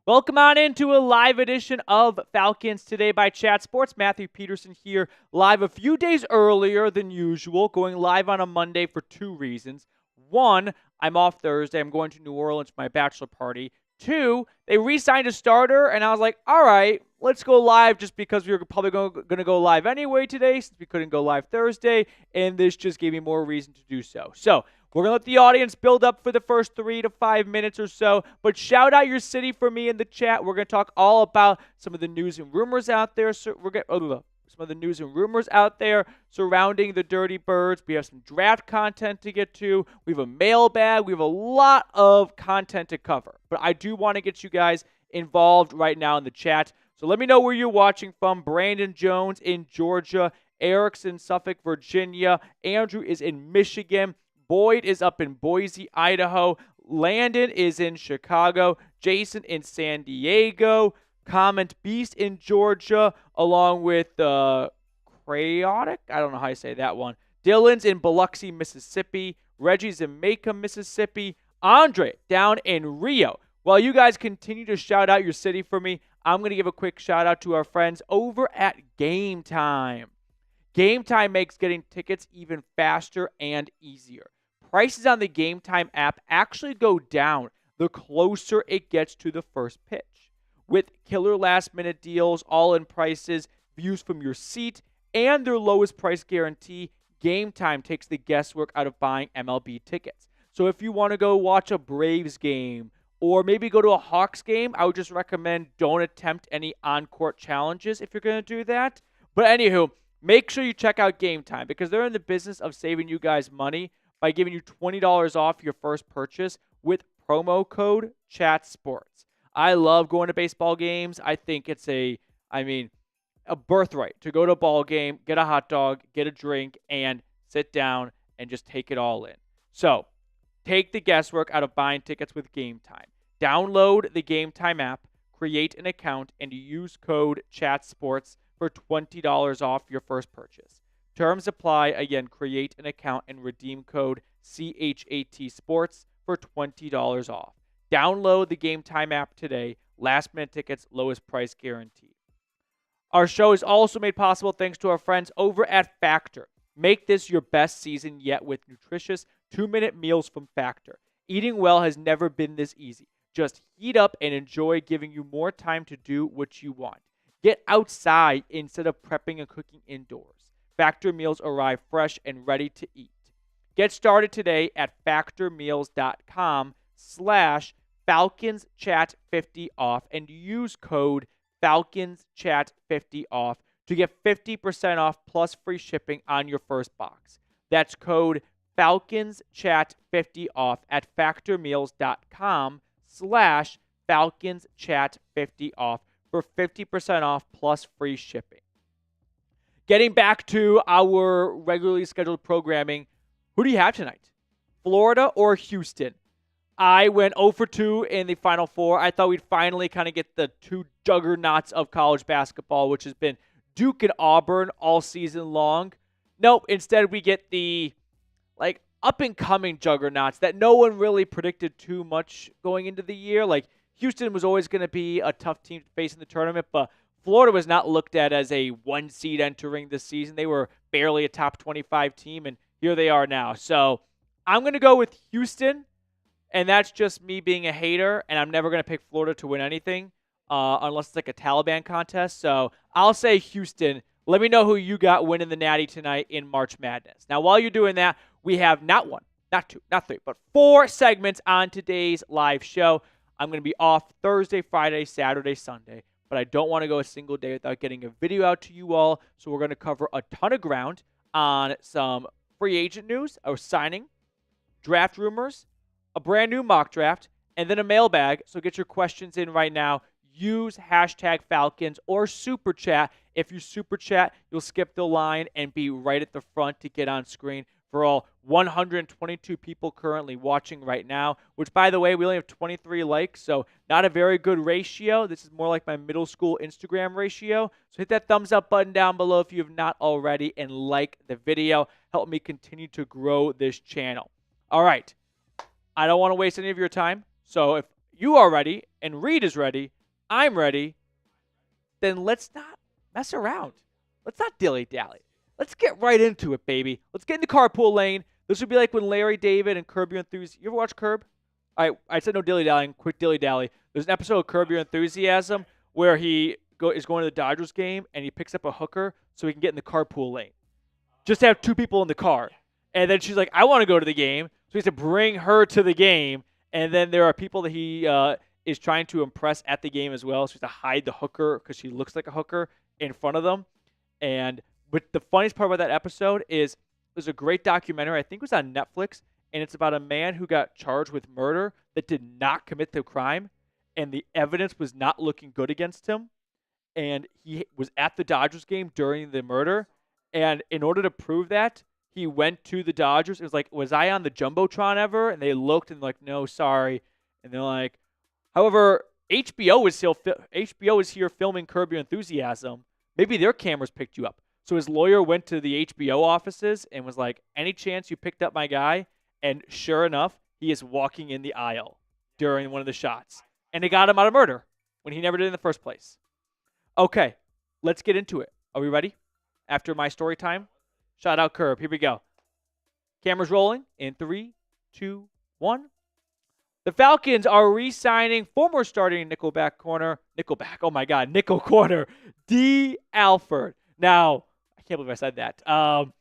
Welcome on into a live edition of Falcons Today by Chat Sports. Matthew Peterson here, live a few days earlier than usual, going live on a Monday for two reasons. One, I'm off Thursday. I'm going to New Orleans for my bachelor party. Two, they re-signed a starter, and I was like, all right, let's go live just because we were probably going to go live anyway today since we couldn't go live Thursday, and this just gave me more reason to do so. So, we're going to let the audience build up for the first 3 to 5 minutes or so, but shout out your city for me in the chat. We're going to talk all about some of the news and rumors out there. So some of the news and rumors out there surrounding the Dirty Birds. We have some draft content to get to. We have a mailbag. We have a lot of content to cover, but I do want to get you guys involved right now in the chat. So let me know where you're watching from. Brandon Jones in Georgia. Eric's in Suffolk, Virginia. Andrew is in Michigan. Boyd is up in Boise, Idaho. Landon is in Chicago. Jason in San Diego. Comment Beast in Georgia, along with Crayotic. I don't know how you say that one. Dylan's in Biloxi, Mississippi. Reggie's in Macomb, Mississippi. Andre down in Rio. While you guys continue to shout out your city for me, I'm going to give a quick shout out to our friends over at Game Time. Game Time makes getting tickets even faster and easier. Prices on the Game Time app actually go down the closer it gets to the first pitch. With killer last-minute deals, all-in prices, views from your seat, and their lowest price guarantee, Game Time takes the guesswork out of buying MLB tickets. So if you want to go watch a Braves game or maybe go to a Hawks game, I would just recommend don't attempt any on-court challenges if you're going to do that. But anywho, make sure you check out Game Time because they're in the business of saving you guys money by giving you $20 off your first purchase with promo code CHATSPORTS. I love going to baseball games. I think it's a birthright to go to a ball game, get a hot dog, get a drink, and sit down and just take it all in. So, take the guesswork out of buying tickets with Game Time. Download the Game Time app, create an account, and use code CHATSPORTS for $20 off your first purchase. Terms apply. Again, create an account and redeem code CHAT Sports for $20 off. Download the Game Time app today. Last minute tickets, lowest price guaranteed. Our show is also made possible thanks to our friends over at Factor. Make this your best season yet with nutritious 2-minute meals from Factor. Eating well has never been this easy. Just heat up and enjoy, giving you more time to do what you want. Get outside instead of prepping and cooking indoors. Factor meals arrive fresh and ready to eat. Get started today at factormeals.com/FalconsChat50off and use code FalconsChat50off to get 50% off plus free shipping on your first box. That's code FalconsChat50off at factormeals.com/FalconsChat50off for 50% off plus free shipping. Getting back to our regularly scheduled programming, who do you have tonight? Florida or Houston? I went 0 for 2 in the Final Four. I thought we'd finally kind of get the two juggernauts of college basketball, which has been Duke and Auburn all season long. Nope, instead we get the up-and-coming juggernauts that no one really predicted too much going into the year. Houston was always going to be a tough team to face in the tournament, but Florida was not looked at as a one seed entering this season. They were barely a top 25 team, and here they are now. So I'm going to go with Houston, and that's just me being a hater, and I'm never going to pick Florida to win anything unless it's like a Taliban contest. So I'll say Houston. Let me know who you got winning the Natty tonight in March Madness. Now, while you're doing that, we have not one, not two, not three, but 4 segments on today's live show. I'm going to be off Thursday, Friday, Saturday, Sunday. But I don't want to go a single day without getting a video out to you all. So we're going to cover a ton of ground on some free agent news, or signing, draft rumors, a brand new mock draft, and then a mailbag. So get your questions in right now. Use hashtag Falcons or Super Chat. If you Super Chat, you'll skip the line and be right at the front to get on screen. For all 122 people currently watching right now, which, by the way, we only have 23 likes, so not a very good ratio. This is more like my middle school Instagram ratio. So hit that thumbs up button down below if you have not already, and like the video. Help me continue to grow this channel. All right. I don't want to waste any of your time, so if you are ready, and Reed is ready, I'm ready, then let's not mess around. Let's not dilly-dally. Let's get right into it, baby. Let's get in the carpool lane. This would be like when Larry David and Curb Your Enthusiasm. You ever watch Curb? I said no dilly-dallying, quick dilly-dally. There's an episode of Curb Your Enthusiasm where he is going to the Dodgers game, and he picks up a hooker so he can get in the carpool lane. Just to have two people in the car. And then she's like, I want to go to the game. So he has to bring her to the game. And then there are people that he is trying to impress at the game as well. So he has to hide the hooker because she looks like a hooker in front of them. But the funniest part about that episode is there's a great documentary. I think it was on Netflix. And it's about a man who got charged with murder that did not commit the crime. And the evidence was not looking good against him. And he was at the Dodgers game during the murder. And in order to prove that, he went to the Dodgers. It was like, was I on the Jumbotron ever? And they looked and like, no, sorry. And they're like, however, HBO is here filming Curb Your Enthusiasm. Maybe their cameras picked you up. So his lawyer went to the HBO offices and was like, any chance you picked up my guy? And sure enough, he is walking in the aisle during one of the shots. And they got him out of murder when he never did in the first place. Okay, let's get into it. Are we ready? After my story time, shout out Curb. Here we go. Cameras rolling in 3, 2, 1. The Falcons are re-signing former starting nickel corner, Dee Alford. Now, I can't believe I said that.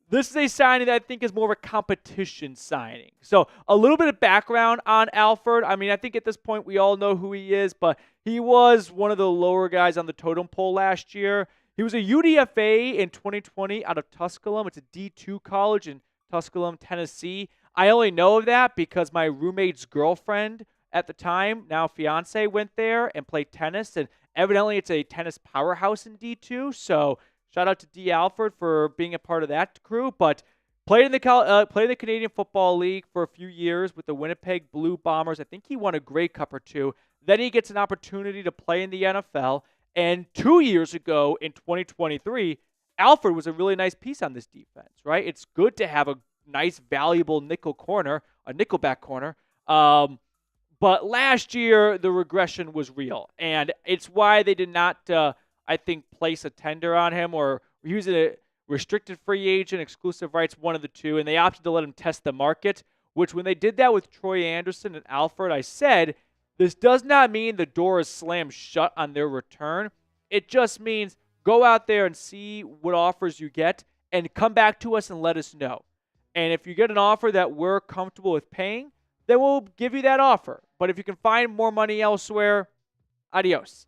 This is a signing that I think is more of a competition signing. So a little bit of background on Alford. I mean, I think at this point we all know who he is, but he was one of the lower guys on the totem pole last year. He was a UDFA in 2020 out of Tusculum. It's a D2 college in Tusculum, Tennessee. I only know of that because my roommate's girlfriend at the time, now fiance, went there and played tennis. And evidently it's a tennis powerhouse in D2. So shout out to Dee Alford for being a part of that crew. But played in the Canadian Football League for a few years with the Winnipeg Blue Bombers. I think he won a Grey Cup or two. Then he gets an opportunity to play in the NFL. And 2 years ago, in 2023, Alford was a really nice piece on this defense, right? It's good to have a nice, valuable nickelback corner. But last year, the regression was real. And it's why they did not, I think, place a tender on him, or he was a restricted free agent, exclusive rights, one of the two. And they opted to let him test the market, which when they did that with Troy Anderson and Alford, I said, this does not mean the door is slammed shut on their return. It just means go out there and see what offers you get and come back to us and let us know. And if you get an offer that we're comfortable with paying, then we'll give you that offer. But if you can find more money elsewhere, adios.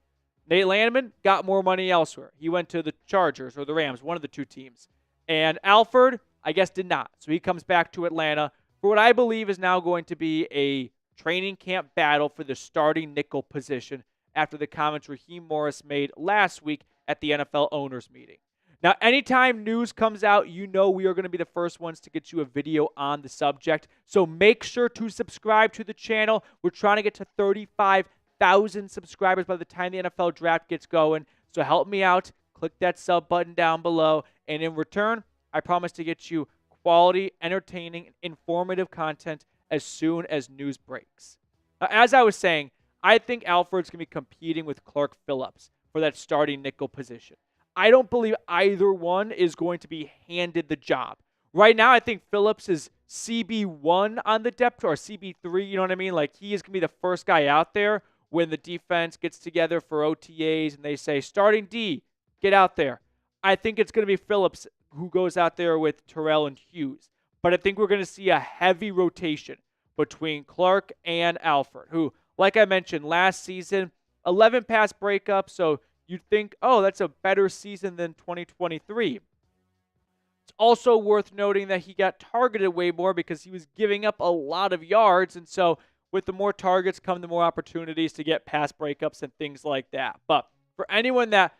Nate Landman got more money elsewhere. He went to the Chargers or the Rams, one of the two teams. And Alford, I guess, did not. So he comes back to Atlanta for what I believe is now going to be a training camp battle for the starting nickel position after the comments Raheem Morris made last week at the NFL owners meeting. Now, anytime news comes out, you know we are going to be the first ones to get you a video on the subject. So make sure to subscribe to the channel. We're trying to get to 35,000 subscribers by the time the NFL draft gets going. So help me out. Click that sub button down below. And in return, I promise to get you quality, entertaining, and informative content as soon as news breaks. As I was saying, I think Alford's going to be competing with Clark Phillips for that starting nickel position. I don't believe either one is going to be handed the job. Right now, I think Phillips is CB1 on the depth, or CB3, you know what I mean? Like, he is going to be the first guy out there when the defense gets together for OTAs and they say, starting D, get out there. I think it's going to be Phillips who goes out there with Terrell and Hughes. But I think we're going to see a heavy rotation between Clark and Alford, who, like I mentioned, last season, 11 pass breakups, so you'd think, oh, that's a better season than 2023. It's also worth noting that he got targeted way more because he was giving up a lot of yards, and so with the more targets come the more opportunities to get pass breakups and things like that. But for anyone that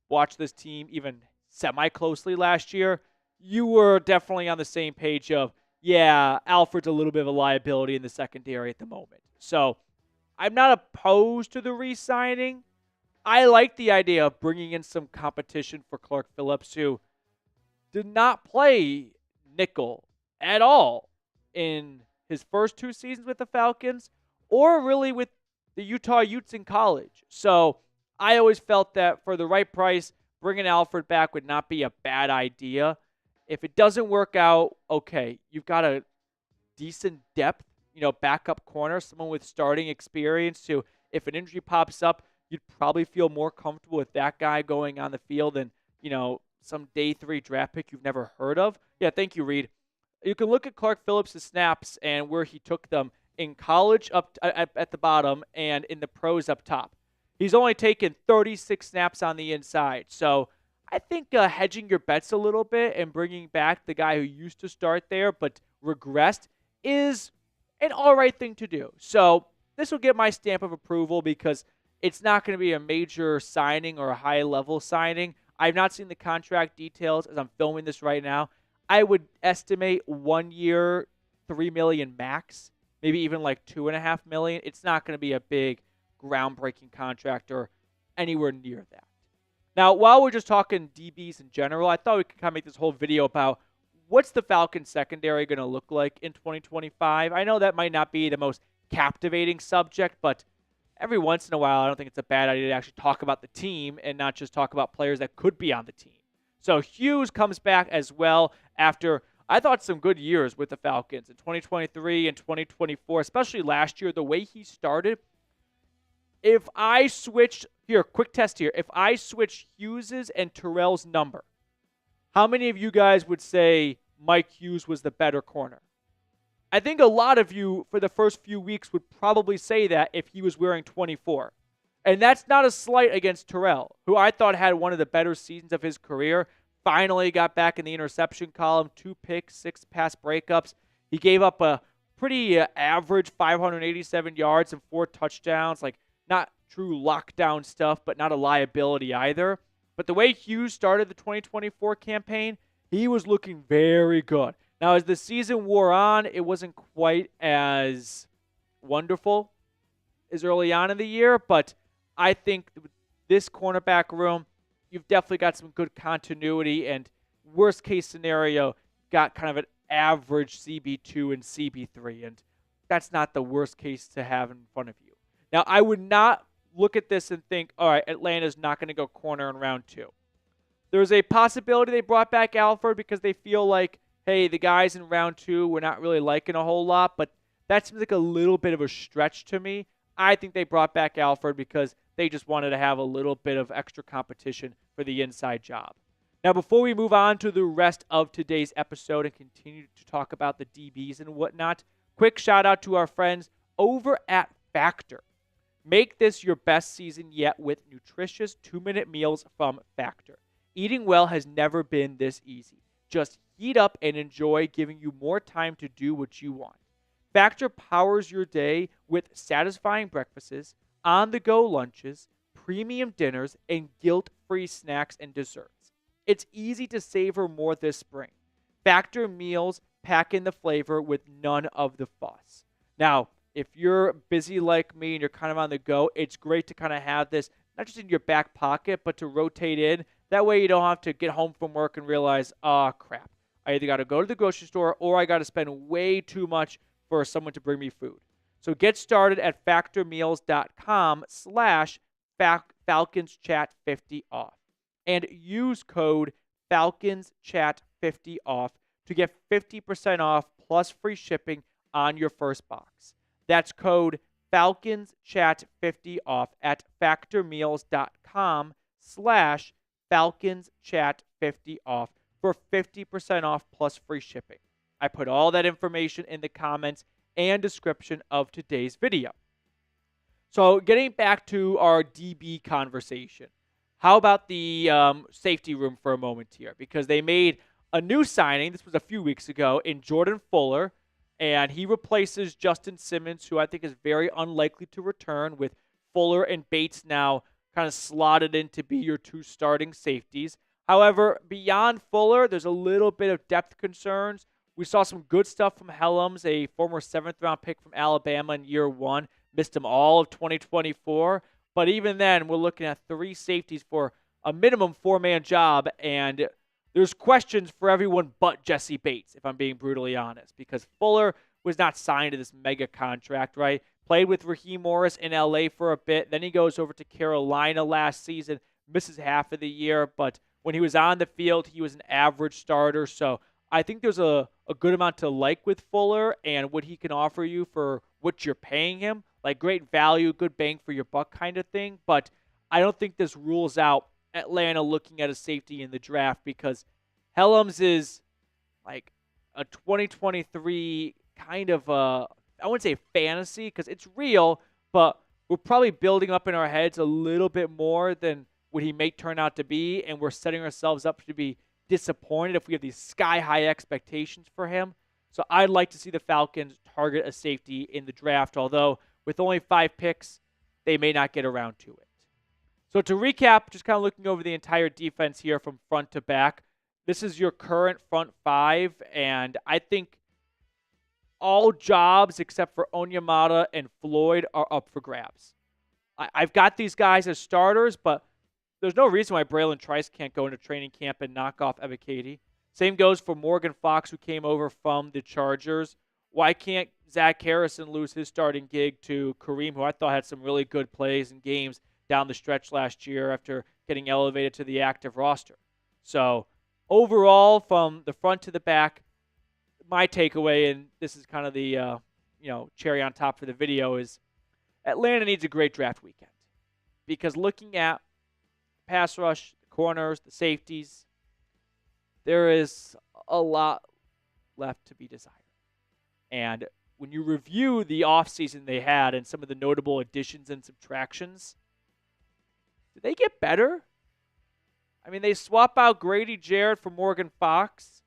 watched this team even semi-closely last year, you were definitely on the same page of, yeah, Alford's a little bit of a liability in the secondary at the moment. So I'm not opposed to the re-signing. I like the idea of bringing in some competition for Clark Phillips, who did not play nickel at all in his first two seasons with the Falcons or really with the Utah Utes in college. So I always felt that for the right price, bringing Alford back would not be a bad idea. If it doesn't work out, okay, you've got a decent depth, backup corner, someone with starting experience who, if an injury pops up, you'd probably feel more comfortable with that guy going on the field than, some day 3 draft pick you've never heard of. Yeah, thank you, Reed. You can look at Clark Phillips' snaps and where he took them in college up at the bottom and in the pros up top. He's only taken 36 snaps on the inside. So I think hedging your bets a little bit and bringing back the guy who used to start there but regressed is an all right thing to do. So this will get my stamp of approval because it's not going to be a major signing or a high-level signing. I've not seen the contract details as I'm filming this right now. I would estimate 1 year, $3 million max, maybe even like $2.5 million. It's not going to be a big, groundbreaking contract or anywhere near that. Now, while we're just talking DBs in general, I thought we could kind of make this whole video about what's the Falcons secondary going to look like in 2025. I know that might not be the most captivating subject, but every once in a while, I don't think it's a bad idea to actually talk about the team and not just talk about players that could be on the team. So Hughes comes back as well after, I thought, some good years with the Falcons in 2023 and 2024, especially last year, the way he started. If I switched, here, quick test here. If I switched Hughes's and Terrell's number, how many of you guys would say Mike Hughes was the better corner? I think a lot of you for the first few weeks would probably say that if he was wearing 24. And that's not a slight against Terrell, who I thought had one of the better seasons of his career. Finally got back in the interception column, 2 picks, 6 pass breakups. He gave up a pretty average 587 yards and 4 touchdowns. Like, not true lockdown stuff, but not a liability either. But the way Hughes started the 2024 campaign, he was looking very good. Now, as the season wore on, it wasn't quite as wonderful as early on in the year, but I think this cornerback room, you've definitely got some good continuity, and worst case scenario, got kind of an average CB2 and CB3, and that's not the worst case to have in front of you. Now, I would not look at this and think, all right, Atlanta's not going to go corner in round 2. There's a possibility they brought back Alford because they feel like, hey, the guys in round 2 we're not really liking a whole lot, but that seems like a little bit of a stretch to me. I think they brought back Alford because they just wanted to have a little bit of extra competition for the inside job. Now, before we move on to the rest of today's episode and continue to talk about the DBs and whatnot, quick shout out to our friends over at Factor. Make this your best season yet with nutritious 2-minute meals from Factor. Eating well has never been this easy. Just heat up and enjoy, giving you more time to do what you want. Factor powers your day with satisfying breakfasts, on-the-go lunches, premium dinners, and guilt-free snacks and desserts. It's easy to savor more this spring. Factor meals pack in the flavor with none of the fuss. Now, if you're busy like me and you're kind of on the go, it's great to kind of have this not just in your back pocket, but to rotate in. That way you don't have to get home from work and realize, oh, crap. I either got to go to the grocery store or I got to spend way too much for someone to bring me food. So get started at factormeals.com/FalconsChat50off and use code FalconsChat50off to get 50% off plus free shipping on your first box. That's code FalconsChat50off at factormeals.com/FalconsChat50off for 50% off plus free shipping. I put all that information in the comments and description of today's video. So getting back to our DB conversation, how about the safety room for a moment here? Because they made a new signing, this was a few weeks ago, in Jordan Fuller, and he replaces Justin Simmons, who I think is very unlikely to return, with Fuller and Bates now kind of slotted in to be your 2 starting safeties. However, beyond Fuller, there's a little bit of depth concerns. We saw some good stuff from Helms, a former 7th-round pick from Alabama in year 1. Missed him all of 2024. But even then, we're looking at 3 safeties for a minimum 4-man job, and there's questions for everyone but Jesse Bates, if I'm being brutally honest, because Fuller was not signed to this mega contract, right? Played with Raheem Morris in LA for a bit. Then he goes over to Carolina last season, misses half of the year, but when he was on the field, he was an average starter. So I think there's a good amount to like with Fuller and what he can offer you for what you're paying him. Like great value, good bang for your buck kind of thing. But I don't think this rules out Atlanta looking at a safety in the draft because Helms is like a 2023 kind of I wouldn't say fantasy because it's real, but we're probably building up in our heads a little bit more than what he may turn out to be, and we're setting ourselves up to be disappointed if we have these sky-high expectations for him. So I'd like to see the Falcons target a safety in the draft, although with only 5 picks, they may not get around to it. So to recap, just kind of looking over the entire defense here from front to back, this is your current front 5, and I think all jobs except for Onyemata and Floyd are up for grabs. I've got these guys as starters, but there's no reason why Braylon Trice can't go into training camp and knock off Ebiketie. Same goes for Morgan Fox, who came over from the Chargers. Why can't Zach Harrison lose his starting gig to Kareem, who I thought had some really good plays and games down the stretch last year after getting elevated to the active roster? So overall, from the front to the back, my takeaway, and this is kind of the cherry on top for the video, is Atlanta needs a great draft weekend. Because looking at pass rush, the corners, the safeties, there is a lot left to be desired. And when you review the offseason they had and some of the notable additions and subtractions, did they get better? I mean, they swap out Grady Jarrett for Morgan Fox,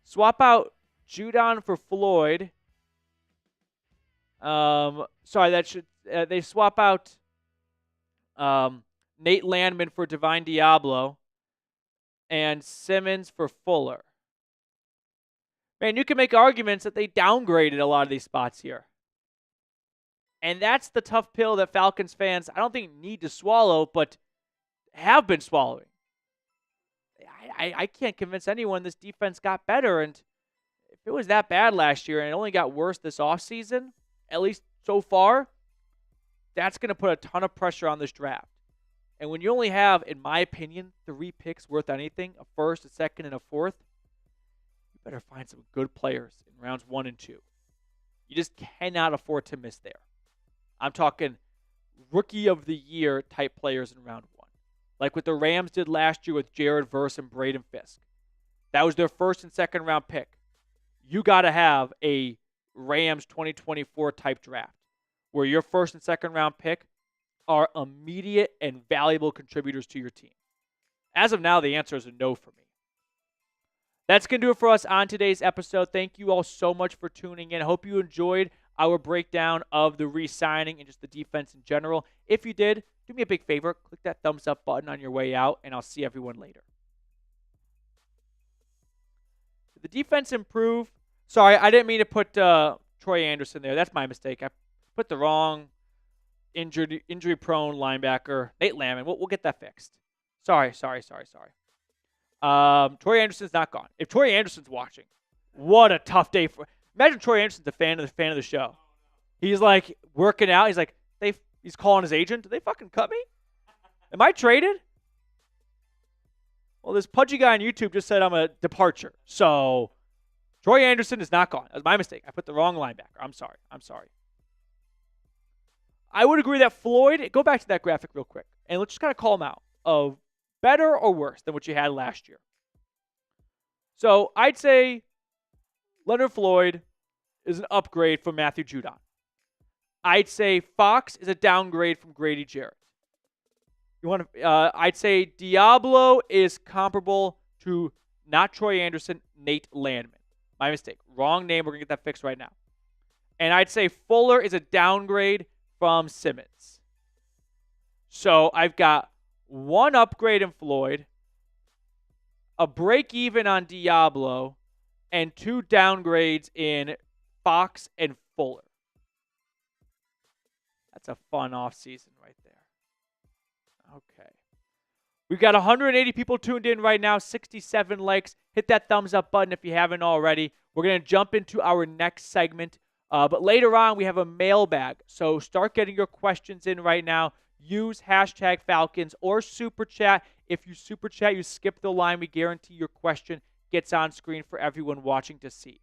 swap out Judon for Floyd. They swap out Nate Landman for Divine Diablo and Simmons for Fuller. Man, you can make arguments that they downgraded a lot of these spots here. And that's the tough pill that Falcons fans, I don't think, need to swallow, but have been swallowing. I can't convince anyone this defense got better, and if it was that bad last year and it only got worse this offseason, at least so far, that's going to put a ton of pressure on this draft. And when you only have, in my opinion, 3 picks worth anything, a first, a second, and a fourth, you better find some good players in rounds 1 and 2. You just cannot afford to miss there. I'm talking rookie of the year type players in round 1. Like what the Rams did last year with Jared Verse and Braden Fisk. That was their first and second round pick. You got to have a Rams 2024 type draft where your first and second round pick are immediate and valuable contributors to your team. As of now, the answer is a no for me. That's going to do it for us on today's episode. Thank you all so much for tuning in. I hope you enjoyed our breakdown of the re-signing and just the defense in general. If you did, do me a big favor. Click that thumbs up button on your way out, and I'll see everyone later. Did the defense improve? Sorry, I didn't mean to put Troy Anderson there. That's my mistake. I put the wrong injury-prone linebacker, Nate Landman. We'll get that fixed. Sorry. Troy Anderson's not gone. If Troy Anderson's watching, what a tough day for. Imagine Troy Anderson's a fan of the show. He's like working out. He's like, he's calling his agent. Did they fucking cut me? Am I traded? Well, this pudgy guy on YouTube just said I'm a departure. So Troy Anderson is not gone. That was my mistake. I put the wrong linebacker. I'm sorry. I would agree that Floyd, go back to that graphic real quick, and let's just kind of call him out of better or worse than what you had last year. So I'd say Leonard Floyd is an upgrade from Matthew Judon. I'd say Fox is a downgrade from Grady Jarrett. I'd say Diablo is comparable to not Troy Anderson, Nate Landman. My mistake. Wrong name. We're going to get that fixed right now. And I'd say Fuller is a downgrade from Simmons. So I've got 1 upgrade in Floyd, a break even on Diablo, and 2 downgrades in Fox and Fuller. That's a fun offseason right there. Okay. We've got 180 people tuned in right now, 67 likes. Hit that thumbs up button if you haven't already. We're going to jump into our next segment But later on, we have a mailbag. So start getting your questions in right now. Use hashtag Falcons or Super Chat. If you Super Chat, you skip the line. We guarantee your question gets on screen for everyone watching to see.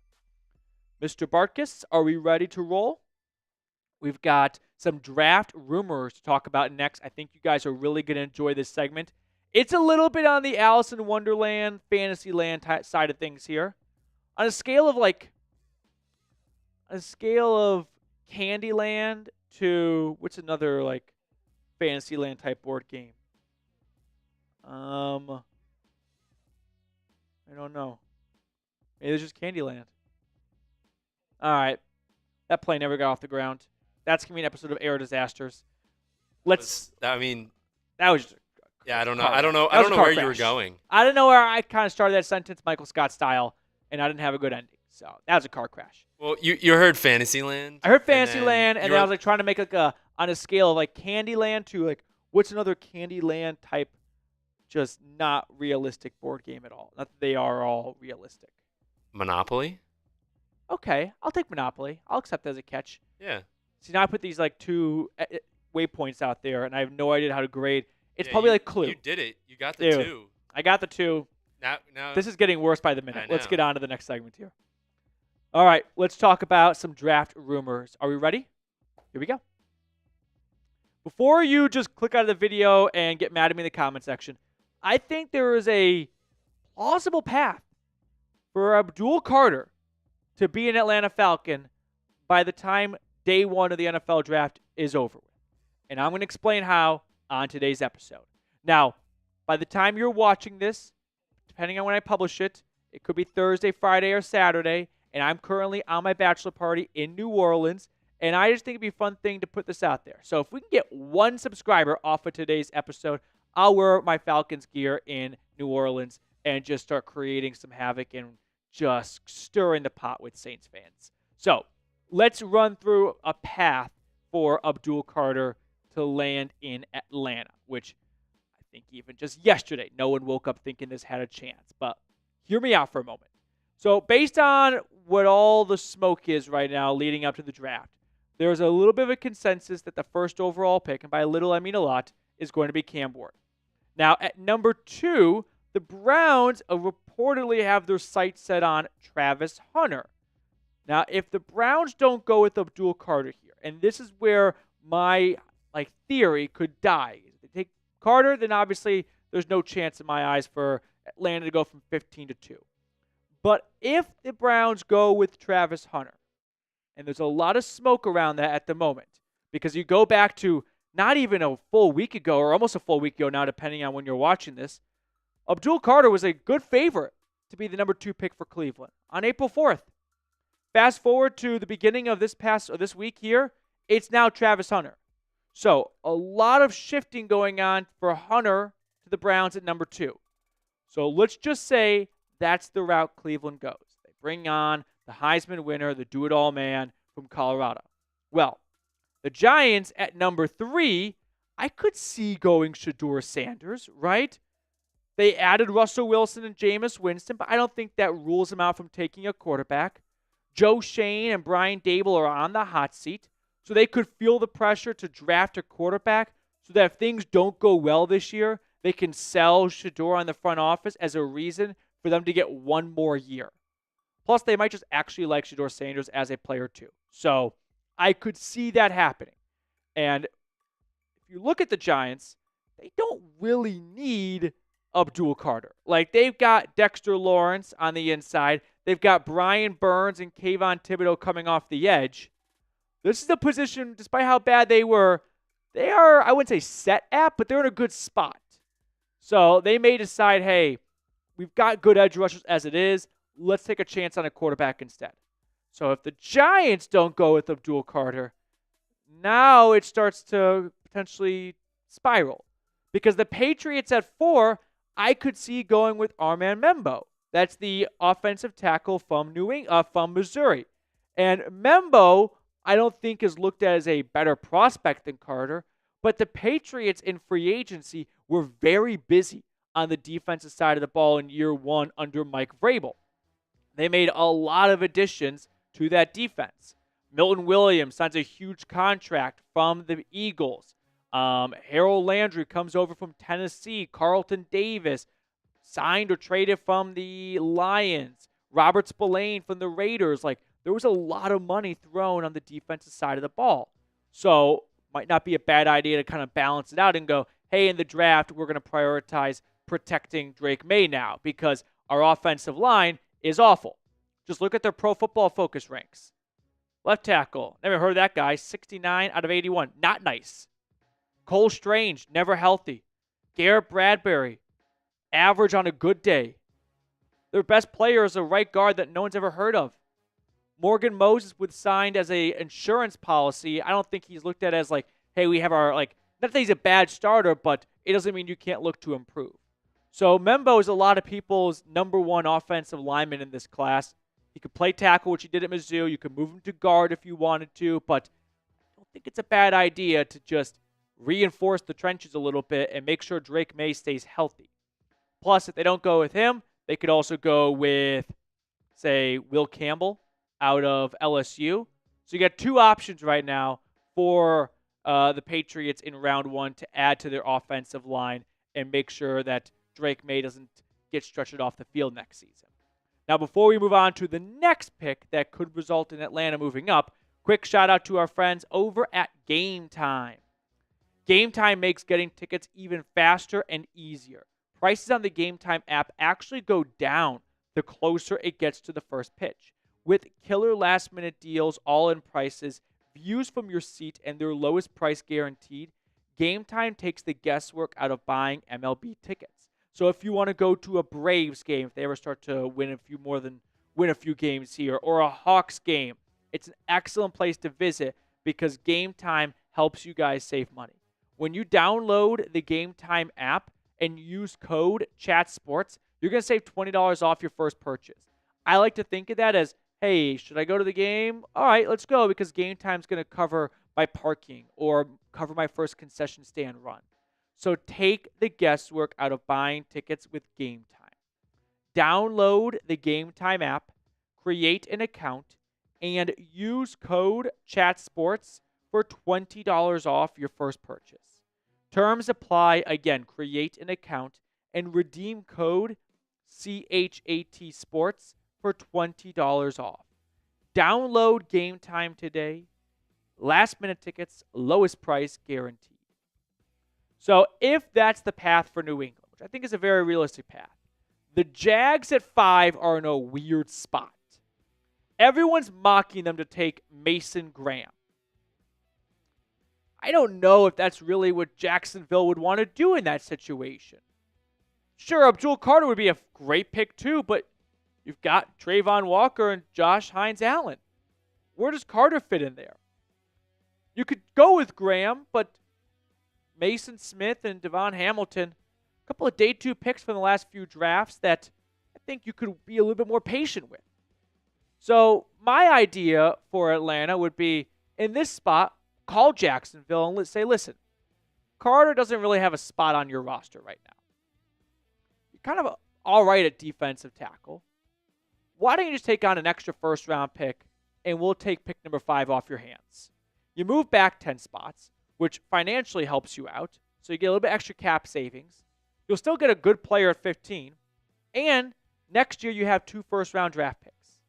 Mr. Bartkus, are we ready to roll? We've got some draft rumors to talk about next. I think you guys are really going to enjoy this segment. It's a little bit on the Alice in Wonderland, Fantasyland side of things here. On a scale of Candyland to what's another Fantasyland type board game? I don't know. Maybe it's just Candyland. All right. That plane never got off the ground. That's going to be an episode of Air Disasters. That was just I don't know. I don't know where you were going. I don't know where I kind of started that sentence Michael Scott style, and I didn't have a good ending. So that was a car crash. Well, you heard Fantasyland. I heard Fantasyland, and then I was trying to make on a scale of Candyland to what's another Candyland type, just not realistic board game at all. Not that they are all realistic. Monopoly. Okay, I'll take Monopoly. I'll accept that as a catch. Yeah. See, now I put these 2 waypoints out there, and I have no idea how to grade. It's probably Clue. You did it. You got the 2. I got the 2. Now this is getting worse by the minute. Let's get on to the next segment here. All right, let's talk about some draft rumors. Are we ready? Here we go. Before you just click out of the video and get mad at me in the comment section, I think there is a plausible path for Abdul Carter to be an Atlanta Falcon by the time day 1 of the NFL draft is over with. And I'm going to explain how on today's episode. Now, by the time you're watching this, depending on when I publish it, it could be Thursday, Friday, or Saturday, and I'm currently on my bachelor party in New Orleans, and I just think it'd be a fun thing to put this out there. So if we can get 1 subscriber off of today's episode, I'll wear my Falcons gear in New Orleans and just start creating some havoc and just stirring the pot with Saints fans. So let's run through a path for Abdul Carter to land in Atlanta, which I think even just yesterday, no one woke up thinking this had a chance. But hear me out for a moment. So based on what all the smoke is right now leading up to the draft, there's a little bit of a consensus that the first overall pick, and by a little I mean a lot, is going to be Cam Ward. Now, at number 2, the Browns reportedly have their sights set on Travis Hunter. Now, if the Browns don't go with Abdul Carter here, and this is where my theory could die. If they take Carter, then obviously there's no chance in my eyes for Atlanta to go from 15 to 2. But if the Browns go with Travis Hunter, and there's a lot of smoke around that at the moment, because you go back to not even a full week ago, or almost a full week ago now, depending on when you're watching this, Abdul Carter was a good favorite to be the number 2 pick for Cleveland on April 4th. Fast forward to the beginning of this week here, it's now Travis Hunter. So a lot of shifting going on for Hunter to the Browns at number 2. So let's just say that's the route Cleveland goes. They bring on the Heisman winner, the do-it-all man from Colorado. Well, the Giants at number 3, I could see going Shedeur Sanders, right? They added Russell Wilson and Jameis Winston, but I don't think that rules them out from taking a quarterback. Joe Shane and Brian Dable are on the hot seat, so they could feel the pressure to draft a quarterback so that if things don't go well this year, they can sell Shedeur on the front office as a reason for them to get 1 more year. Plus, they might just actually like Shedeur Sanders as a player too. So I could see that happening. And if you look at the Giants, they don't really need Abdul Carter. They've got Dexter Lawrence on the inside. They've got Brian Burns and Kayvon Thibodeau coming off the edge. This is a position, despite how bad they were, they are, I wouldn't say set at, but they're in a good spot. So they may decide, hey, we've got good edge rushers as it is. Let's take a chance on a quarterback instead. So if the Giants don't go with Abdul Carter, now it starts to potentially spiral. Because the Patriots at 4, I could see going with Armand Membo. That's the offensive tackle from Missouri. And Membo, I don't think is looked at as a better prospect than Carter, but the Patriots in free agency were very busy on the defensive side of the ball in year 1 under Mike Vrabel. They made a lot of additions to that defense. Milton Williams signs a huge contract from the Eagles. Harold Landry comes over from Tennessee. Carlton Davis signed or traded from the Lions. Robert Spillane from the Raiders. Like, there was a lot of money thrown on the defensive side of the ball. So, might not be a bad idea to kind of balance it out and go, hey, in the draft, we're going to prioritize protecting Drake May now because our offensive line is awful. Just look at their Pro Football Focus ranks. Left tackle, never heard of that guy, 69 out of 81. Not nice. Cole Strange, never healthy. Garrett Bradbury, average on a good day. Their best player is a right guard that no one's ever heard of. Morgan Moses was signed as a insurance policy. I don't think he's looked at as like, hey, we have our, like, not that he's a bad starter, but it doesn't mean you can't look to improve. So Membo is a lot of people's number one offensive lineman in this class. He could play tackle, which he did at Mizzou. You could move him to guard if you wanted to, but I don't think it's a bad idea to just reinforce the trenches a little bit and make sure Drake May stays healthy. Plus, if they don't go with him, they could also go with, say, Will Campbell out of LSU. So you got two options right now for the Patriots in round one to add to their offensive line and make sure that Drake May doesn't get stretched off the field next season. Now, before we move on to the next pick that could result in Atlanta moving up, quick shout out to our friends over at Game Time. Game Time makes getting tickets even faster and easier. Prices on the Game Time app actually go down the closer it gets to the first pitch. With killer last-minute deals, all-in prices, views from your seat, and their lowest price guaranteed, Game Time takes the guesswork out of buying MLB tickets. So if you want to go to a Braves game, if they ever start to win a few games here, or a Hawks game, it's an excellent place to visit because Game Time helps you guys save money. When you download the Game Time app and use code CHATSPORTS, you're going to save $20 off your first purchase. I like to think of that as, hey, should I go to the game? All right, let's go because Game Time's going to cover my parking or cover my first concession stand run. So take the guesswork out of buying tickets with Game Time. Download the Game Time app, create an account, and use code CHATSPORTS for $20 off your first purchase. Terms apply. Again, create an account and redeem code CHAT Sports for $20 off. Download Game Time today. Last minute tickets, lowest price guaranteed. So if that's the path for New England, which I think is a very realistic path, the Jags at 5 are in a weird spot. Everyone's mocking them to take Mason Graham. I don't know if that's really what Jacksonville would want to do in that situation. Sure, Abdul Carter would be a great pick too, but you've got Trayvon Walker and Josh Hines-Allen. Where does Carter fit in there? You could go with Graham, but Mason Smith and Devon Hamilton, a couple of day 2 picks from the last few drafts that I think you could be a little bit more patient with. So my idea for Atlanta would be, in this spot, call Jacksonville and let's say, listen, Carter doesn't really have a spot on your roster right now. You're kind of all right at defensive tackle. Why don't you just take on an extra first-round pick and we'll take pick number 5 off your hands? You move back 10 spots, which financially helps you out, so you get a little bit extra cap savings. You'll still get a good player at 15, and next year you have 2 first-round draft picks.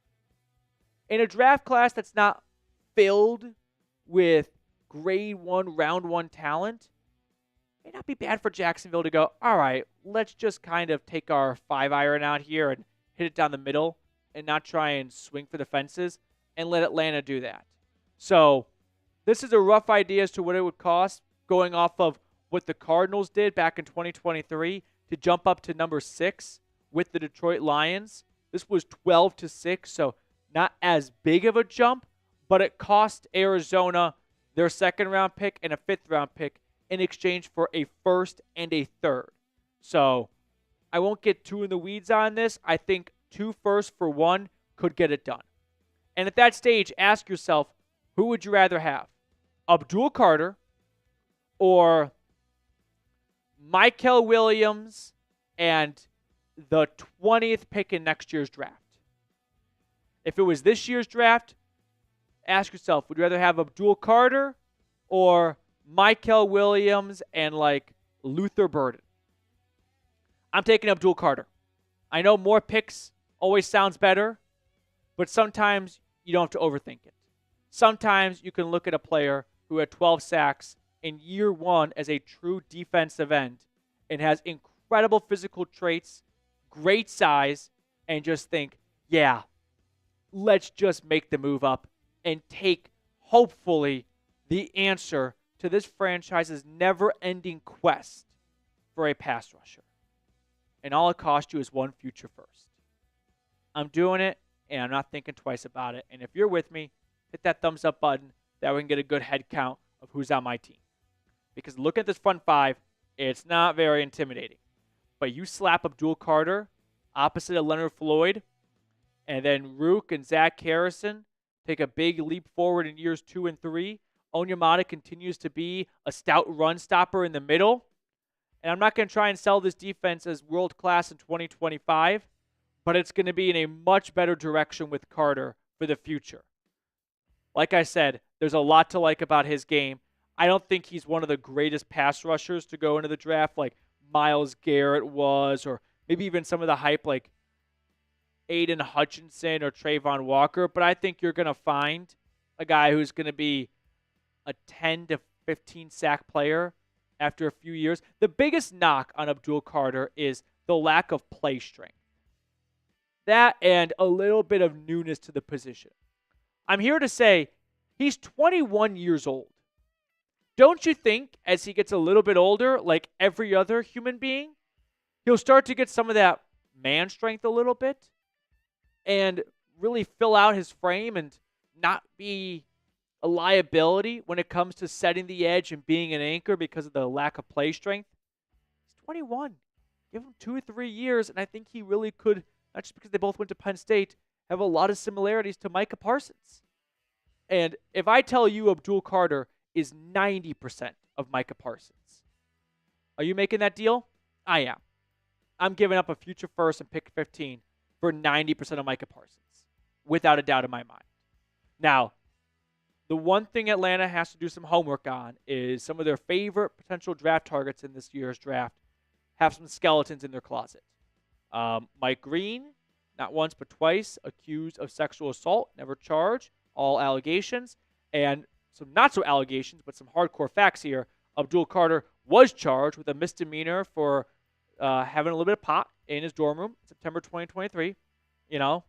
In a draft class that's not filled with grade 1, round 1 talent, it may not be bad for Jacksonville to go, all right, let's just kind of take our 5-iron out here and hit it down the middle and not try and swing for the fences and let Atlanta do that. So this is a rough idea as to what it would cost going off of what the Cardinals did back in 2023 to jump up to number 6 with the Detroit Lions. This was 12-6, so not as big of a jump, but it cost Arizona their 2nd-round pick and a 5th-round pick in exchange for a 1st and a 3rd. So I won't get too in the weeds on this. I think 2 firsts for 1 could get it done. And at that stage, ask yourself, who would you rather have? Abdul Carter or Michael Williams and the 20th pick in next year's draft? If it was this year's draft, ask yourself, would you rather have Abdul Carter or Michael Williams and like Luther Burden? I'm taking Abdul Carter. I know more picks always sounds better, but sometimes you don't have to overthink it. Sometimes you can look at a player who had 12 sacks in year one as a true defensive end and has incredible physical traits, great size, and just think, yeah, let's just make the move up and take, hopefully, the answer to this franchise's never-ending quest for a pass rusher. And all it costs you is one future first. I'm doing it, and I'm not thinking twice about it. And if you're with me, hit that thumbs up button. That we can get a good head count of who's on my team. Because look at this front five, it's not very intimidating. But you slap Abdul Carter opposite of Leonard Floyd, and then Rook and Zach Harrison take a big leap forward in years 2 and 3. Onyemata continues to be a stout run stopper in the middle. And I'm not going to try and sell this defense as world-class in 2025, but it's going to be in a much better direction with Carter for the future. Like I said, there's a lot to like about his game. I don't think he's one of the greatest pass rushers to go into the draft like Myles Garrett was, or maybe even some of the hype like Aiden Hutchinson or Trayvon Walker, but I think you're going to find a guy who's going to be a 10 to 15 sack player after a few years. The biggest knock on Abdul Carter is the lack of play strength. That and a little bit of newness to the position. I'm here to say he's 21 years old. Don't you think as he gets a little bit older, like every other human being, he'll start to get some of that man strength a little bit and really fill out his frame and not be a liability when it comes to setting the edge and being an anchor because of the lack of play strength? He's 21. Give him 2 or 3 years, and I think he really could, not just because they both went to Penn State, have a lot of similarities to Micah Parsons. And if I tell you Abdul Carter is 90% of Micah Parsons, are you making that deal? I am. I'm giving up a future first and pick 15 for 90% of Micah Parsons, without a doubt in my mind. Now, the one thing Atlanta has to do some homework on is some of their favorite potential draft targets in this year's draft have some skeletons in their closet. Mike Green, not once but twice, accused of sexual assault, never charged, all allegations. And some not so allegations, but some hardcore facts here. Abdul Carter was charged with a misdemeanor for having a little bit of pot in his dorm room, September 2023. You know,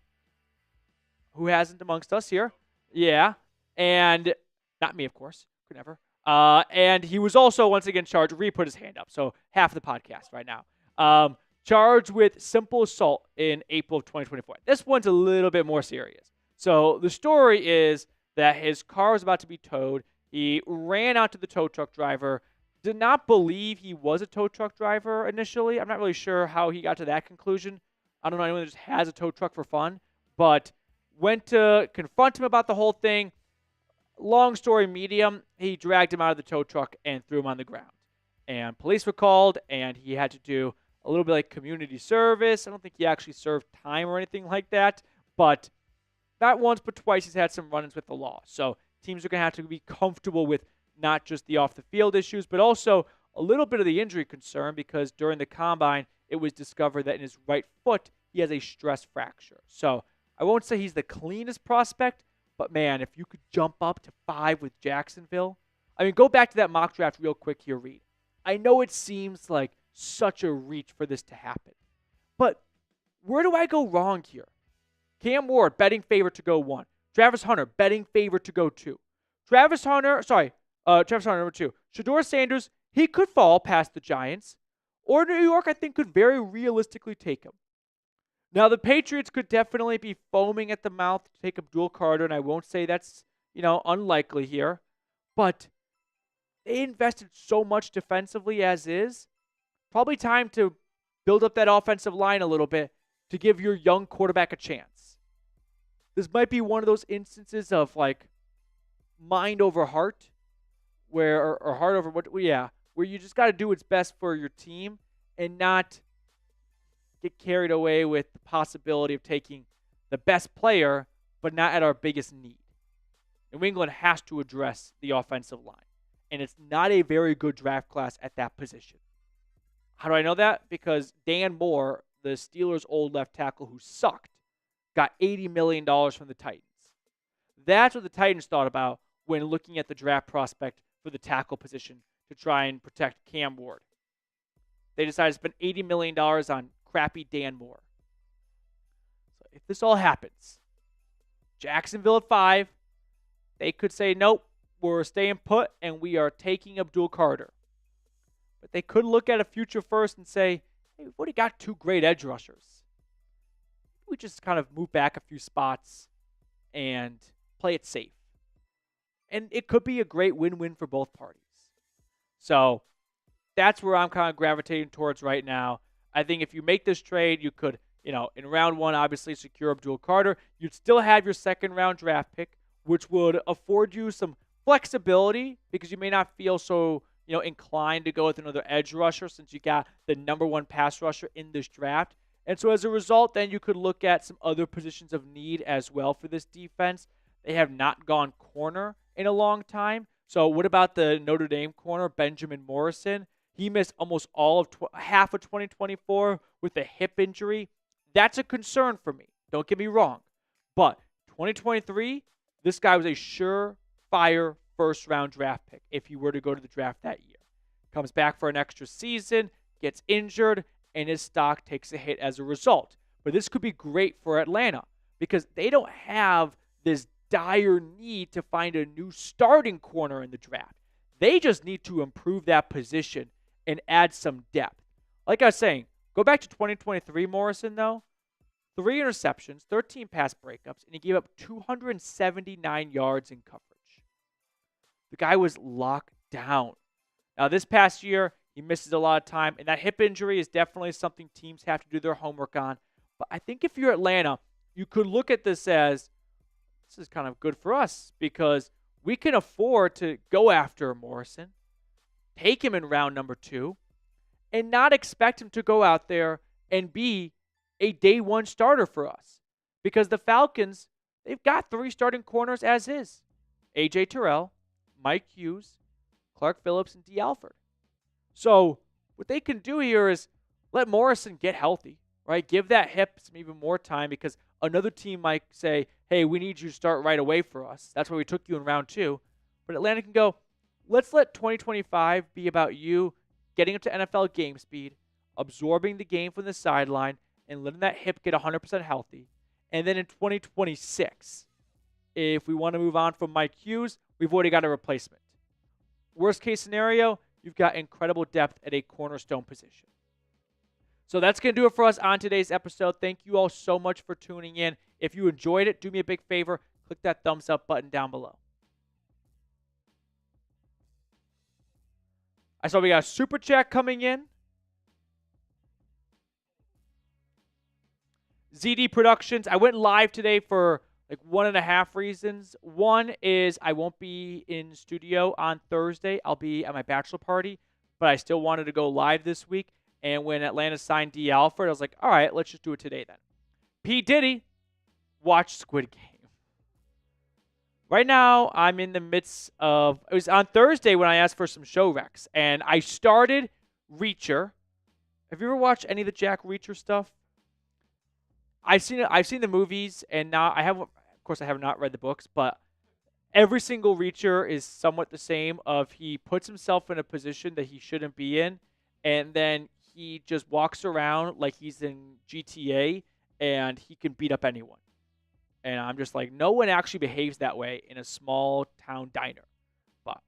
who hasn't amongst us here? Yeah. And not me, of course. Could never. And he was also, once again, charged. Ree put his hand up, so half the podcast right now. Charged with simple assault in April of 2024. This one's a little bit more serious. So the story is that his car was about to be towed. He ran out to the tow truck driver, did not believe he was a tow truck driver initially. I'm not really sure how he got to that conclusion. I don't know anyone that just has a tow truck for fun, but went to confront him about the whole thing. Long story medium, he dragged him out of the tow truck and threw him on the ground. And police were called, and he had to do a little bit like community service. I don't think he actually served time or anything like that, but not once but twice he's had some run-ins with the law. So teams are going to have to be comfortable with not just the off-the-field issues, but also a little bit of the injury concern, because during the combine, it was discovered that in his right foot, he has a stress fracture. So I won't say he's the cleanest prospect, but man, if you could jump up to 5 with Jacksonville. I mean, go back to that mock draft real quick here, Reed. I know it seems like such a reach for this to happen, but where do I go wrong here? Cam Ward, betting favorite to go 1. Travis Hunter, betting favorite to go 2. Travis Hunter, number 2. Shedeur Sanders, he could fall past the Giants, or New York, I think, could very realistically take him. Now, the Patriots could definitely be foaming at the mouth to take Abdul Carter, and I won't say that's, unlikely here, but they invested so much defensively as is. Probably time to build up that offensive line a little bit to give your young quarterback a chance. This might be one of those instances of like mind over heart, where heart over where you just got to do what's best for your team and not get carried away with the possibility of taking the best player, but not at our biggest need. New England has to address the offensive line. And it's not a very good draft class at that position. How do I know that? Because Dan Moore, the Steelers' old left tackle who sucked, got $80 million from the Titans. That's what the Titans thought about when looking at the draft prospect for the tackle position to try and protect Cam Ward. They decided to spend $80 million on crappy Dan Moore. So if this all happens, Jacksonville at 5, they could say, nope, we're staying put and we are taking Abdul Carter. But they could look at a future first and say, hey, we've already got 2 great edge rushers. We just kind of move back a few spots and play it safe. And it could be a great win-win for both parties. So that's where I'm kind of gravitating towards right now. I think if you make this trade, you could, in round 1, obviously secure Abdul Carter. You'd still have your second-round draft pick, which would afford you some flexibility because you may not feel so, inclined to go with another edge rusher since you got the number 1 pass rusher in this draft. And so as a result, then you could look at some other positions of need as well for this defense. They have not gone corner in a long time. So what about the Notre Dame corner, Benjamin Morrison? He missed almost all of half of 2024 with a hip injury. That's a concern for me. Don't get me wrong. But 2023, this guy was a surefire first-round draft pick if he were to go to the draft that year. Comes back for an extra season, gets injured, and his stock takes a hit as a result. But this could be great for Atlanta because they don't have this dire need to find a new starting corner in the draft. They just need to improve that position and add some depth. Like I was saying, go back to 2023 Morrison, though. 3 interceptions, 13 pass breakups, and he gave up 279 yards in coverage. The guy was locked down. Now, this past year, he misses a lot of time, and that hip injury is definitely something teams have to do their homework on. But I think if you're Atlanta, you could look at this as, this is kind of good for us because we can afford to go after Morrison, take him in round number 2, and not expect him to go out there and be a day 1 starter for us. Because the Falcons, they've got 3 starting corners as is. A.J. Terrell, Mike Hughes, Clark Phillips, and Dee Alford. So what they can do here is let Morrison get healthy, right? Give that hip some even more time because another team might say, hey, we need you to start right away for us. That's why we took you in round 2. But Atlanta can go, let's let 2025 be about you getting up to NFL game speed, absorbing the game from the sideline, and letting that hip get 100% healthy. And then in 2026, if we want to move on from Mike Hughes, we've already got a replacement. Worst case scenario, you've got incredible depth at a cornerstone position. So that's going to do it for us on today's episode. Thank you all so much for tuning in. If you enjoyed it, do me a big favor. Click that thumbs up button down below. I saw we got a super chat coming in. ZD Productions. I went live today for like 1.5 reasons. One is I won't be in studio on Thursday. I'll be at my bachelor party, but I still wanted to go live this week. And when Atlanta signed Dee Alford, I was like, all right, let's just do it today then. P. Diddy, watch Squid Game. Right now, I'm in the midst of, it was on Thursday when I asked for some show recs, and I started Reacher. Have you ever watched any of the Jack Reacher stuff? I've seen the movies, and now I have not read the books, but every single Reacher is somewhat the same of he puts himself in a position that he shouldn't be in, and then he just walks around like he's in GTA, and he can beat up anyone. And I'm just like, no one actually behaves that way in a small town diner. But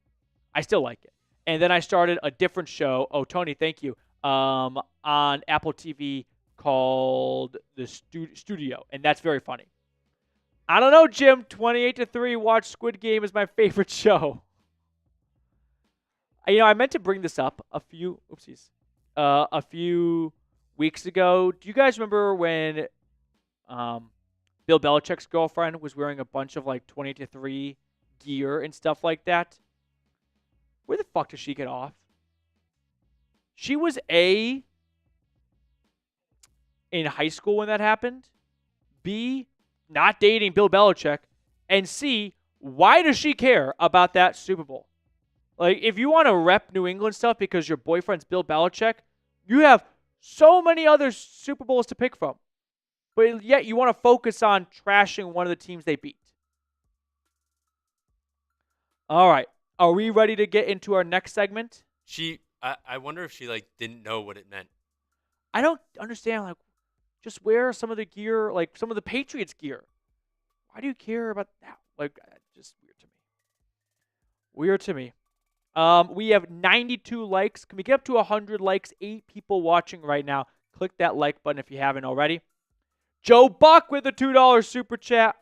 I still like it. And then I started a different show. Oh, Tony, thank you. On Apple TV called The Studio. And that's very funny. I don't know, Jim. 28-3. Watch Squid Game is my favorite show. I meant to bring this up a few weeks ago. Do you guys remember when Bill Belichick's girlfriend was wearing a bunch of like 28-3 gear and stuff like that? Where the fuck did she get off? She was A, in high school when that happened, B, not dating Bill Belichick, and C, Why does she care about that Super Bowl? Like, if you want to rep New England stuff because your boyfriend's Bill Belichick, you have so many other Super Bowls to pick from. But yet you want to focus on trashing one of the teams they beat. All right. Are we ready to get into our next segment? I wonder if she didn't know what it meant. I don't understand. Just wear some of the gear, some of the Patriots gear. Why do you care about that? Just weird to me. Weird to me. We have 92 likes. Can we get up to 100 likes? 8 people watching right now. Click that like button if you haven't already. Joe Buck with a $2 super chat.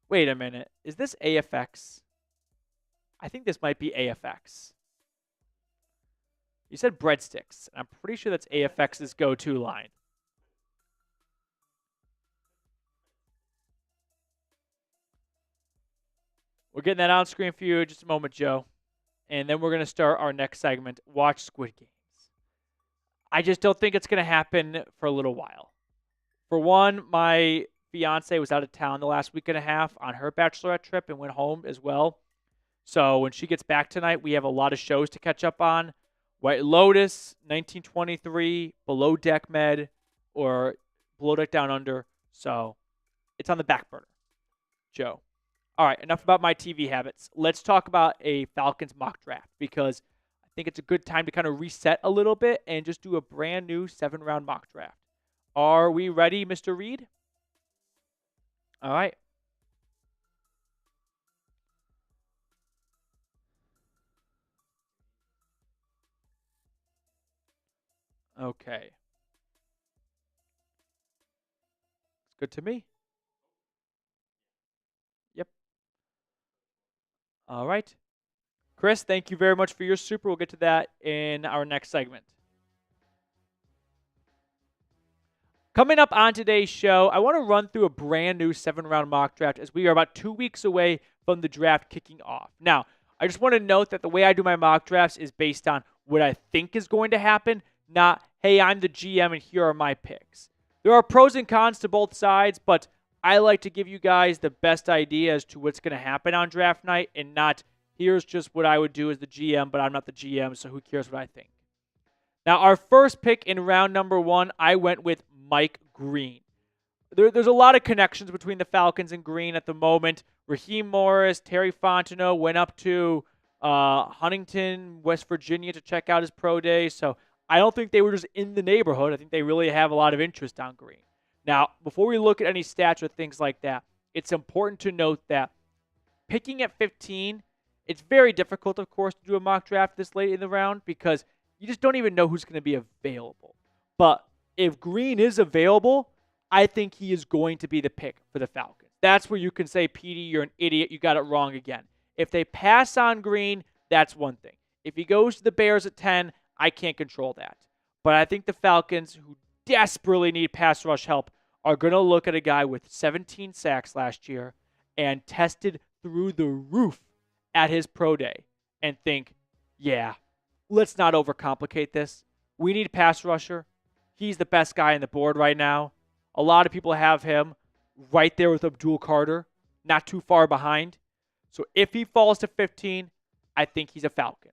Wait a minute. Is this AFX? I think this might be AFX. You said breadsticks. I'm pretty sure that's AFX's go-to line. We're getting that on screen for you in just a moment, Joe. And then we're going to start our next segment, Watch Squid Games. I just don't think it's going to happen for a little while. For one, my fiance was out of town the last week and a half on her bachelorette trip and went home as well. So when she gets back tonight, we have a lot of shows to catch up on. White Lotus, 1923, Below Deck Med, or Below Deck Down Under. So it's on the back burner. Joe. All right, enough about my TV habits. Let's talk about a Falcons mock draft because I think it's a good time to kind of reset a little bit and just do a brand new 7-round mock draft. Are we ready, Mr. Reed? All right. Okay. It's good to me. Yep. All right. Chris, thank you very much for your super. We'll get to that in our next segment. Coming up on today's show, I want to run through a brand new 7-round mock draft as we are about 2 weeks away from the draft kicking off. Now, I just want to note that the way I do my mock drafts is based on what I think is going to happen, not, hey, I'm the GM and here are my picks. There are pros and cons to both sides, but I like to give you guys the best idea as to what's going to happen on draft night and not, here's just what I would do as the GM, but I'm not the GM, so who cares what I think. Now, our first pick in round number 1, I went with Mike Green. There's a lot of connections between the Falcons and Green at the moment. Raheem Morris, Terry Fontenot went up to Huntington, West Virginia to check out his pro day. So I don't think they were just in the neighborhood. I think they really have a lot of interest on Green. Now, before we look at any stats or things like that, it's important to note that picking at 15, it's very difficult, of course, to do a mock draft this late in the round because you just don't even know who's going to be available. But if Green is available, I think he is going to be the pick for the Falcons. That's where you can say, Petey, you're an idiot. You got it wrong again. If they pass on Green, that's one thing. If he goes to the Bears at 10, I can't control that. But I think the Falcons, who desperately need pass rush help, are going to look at a guy with 17 sacks last year and tested through the roof at his pro day and think, yeah, let's not overcomplicate this. We need pass rusher. He's the best guy on the board right now. A lot of people have him right there with Abdul Carter, not too far behind. So if he falls to 15, I think he's a Falcon.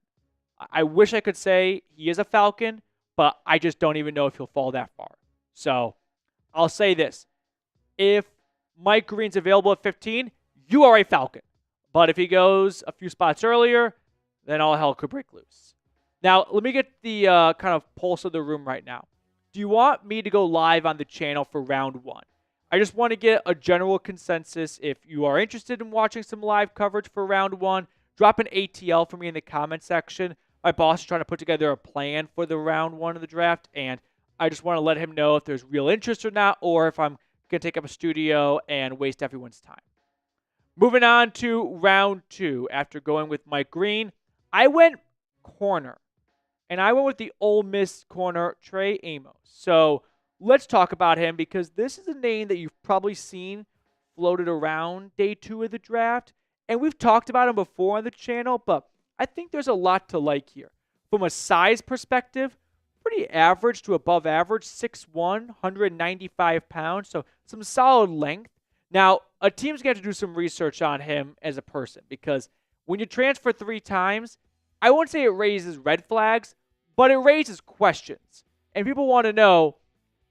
I wish I could say he is a Falcon, but I just don't even know if he'll fall that far. So I'll say this. If Mike Green's available at 15, you are a Falcon. But if he goes a few spots earlier, then all hell could break loose. Now, let me get the kind of pulse of the room right now. Do you want me to go live on the channel for round 1? I just want to get a general consensus. If you are interested in watching some live coverage for round 1, drop an ATL for me in the comment section. My boss is trying to put together a plan for the round 1 of the draft, and I just want to let him know if there's real interest or not, or if I'm going to take up a studio and waste everyone's time. Moving on to round 2, after going with Mike Green, I went corner. And I went with the Ole Miss corner, Trey Amos. So let's talk about him because this is a name that you've probably seen floated around day 2 of the draft. And we've talked about him before on the channel, but I think there's a lot to like here. From a size perspective, pretty average to above average, 6'1", 195 pounds, so some solid length. Now, a team's going to have to do some research on him as a person, because when you transfer 3 times, I won't say it raises red flags, but it raises questions. And people want to know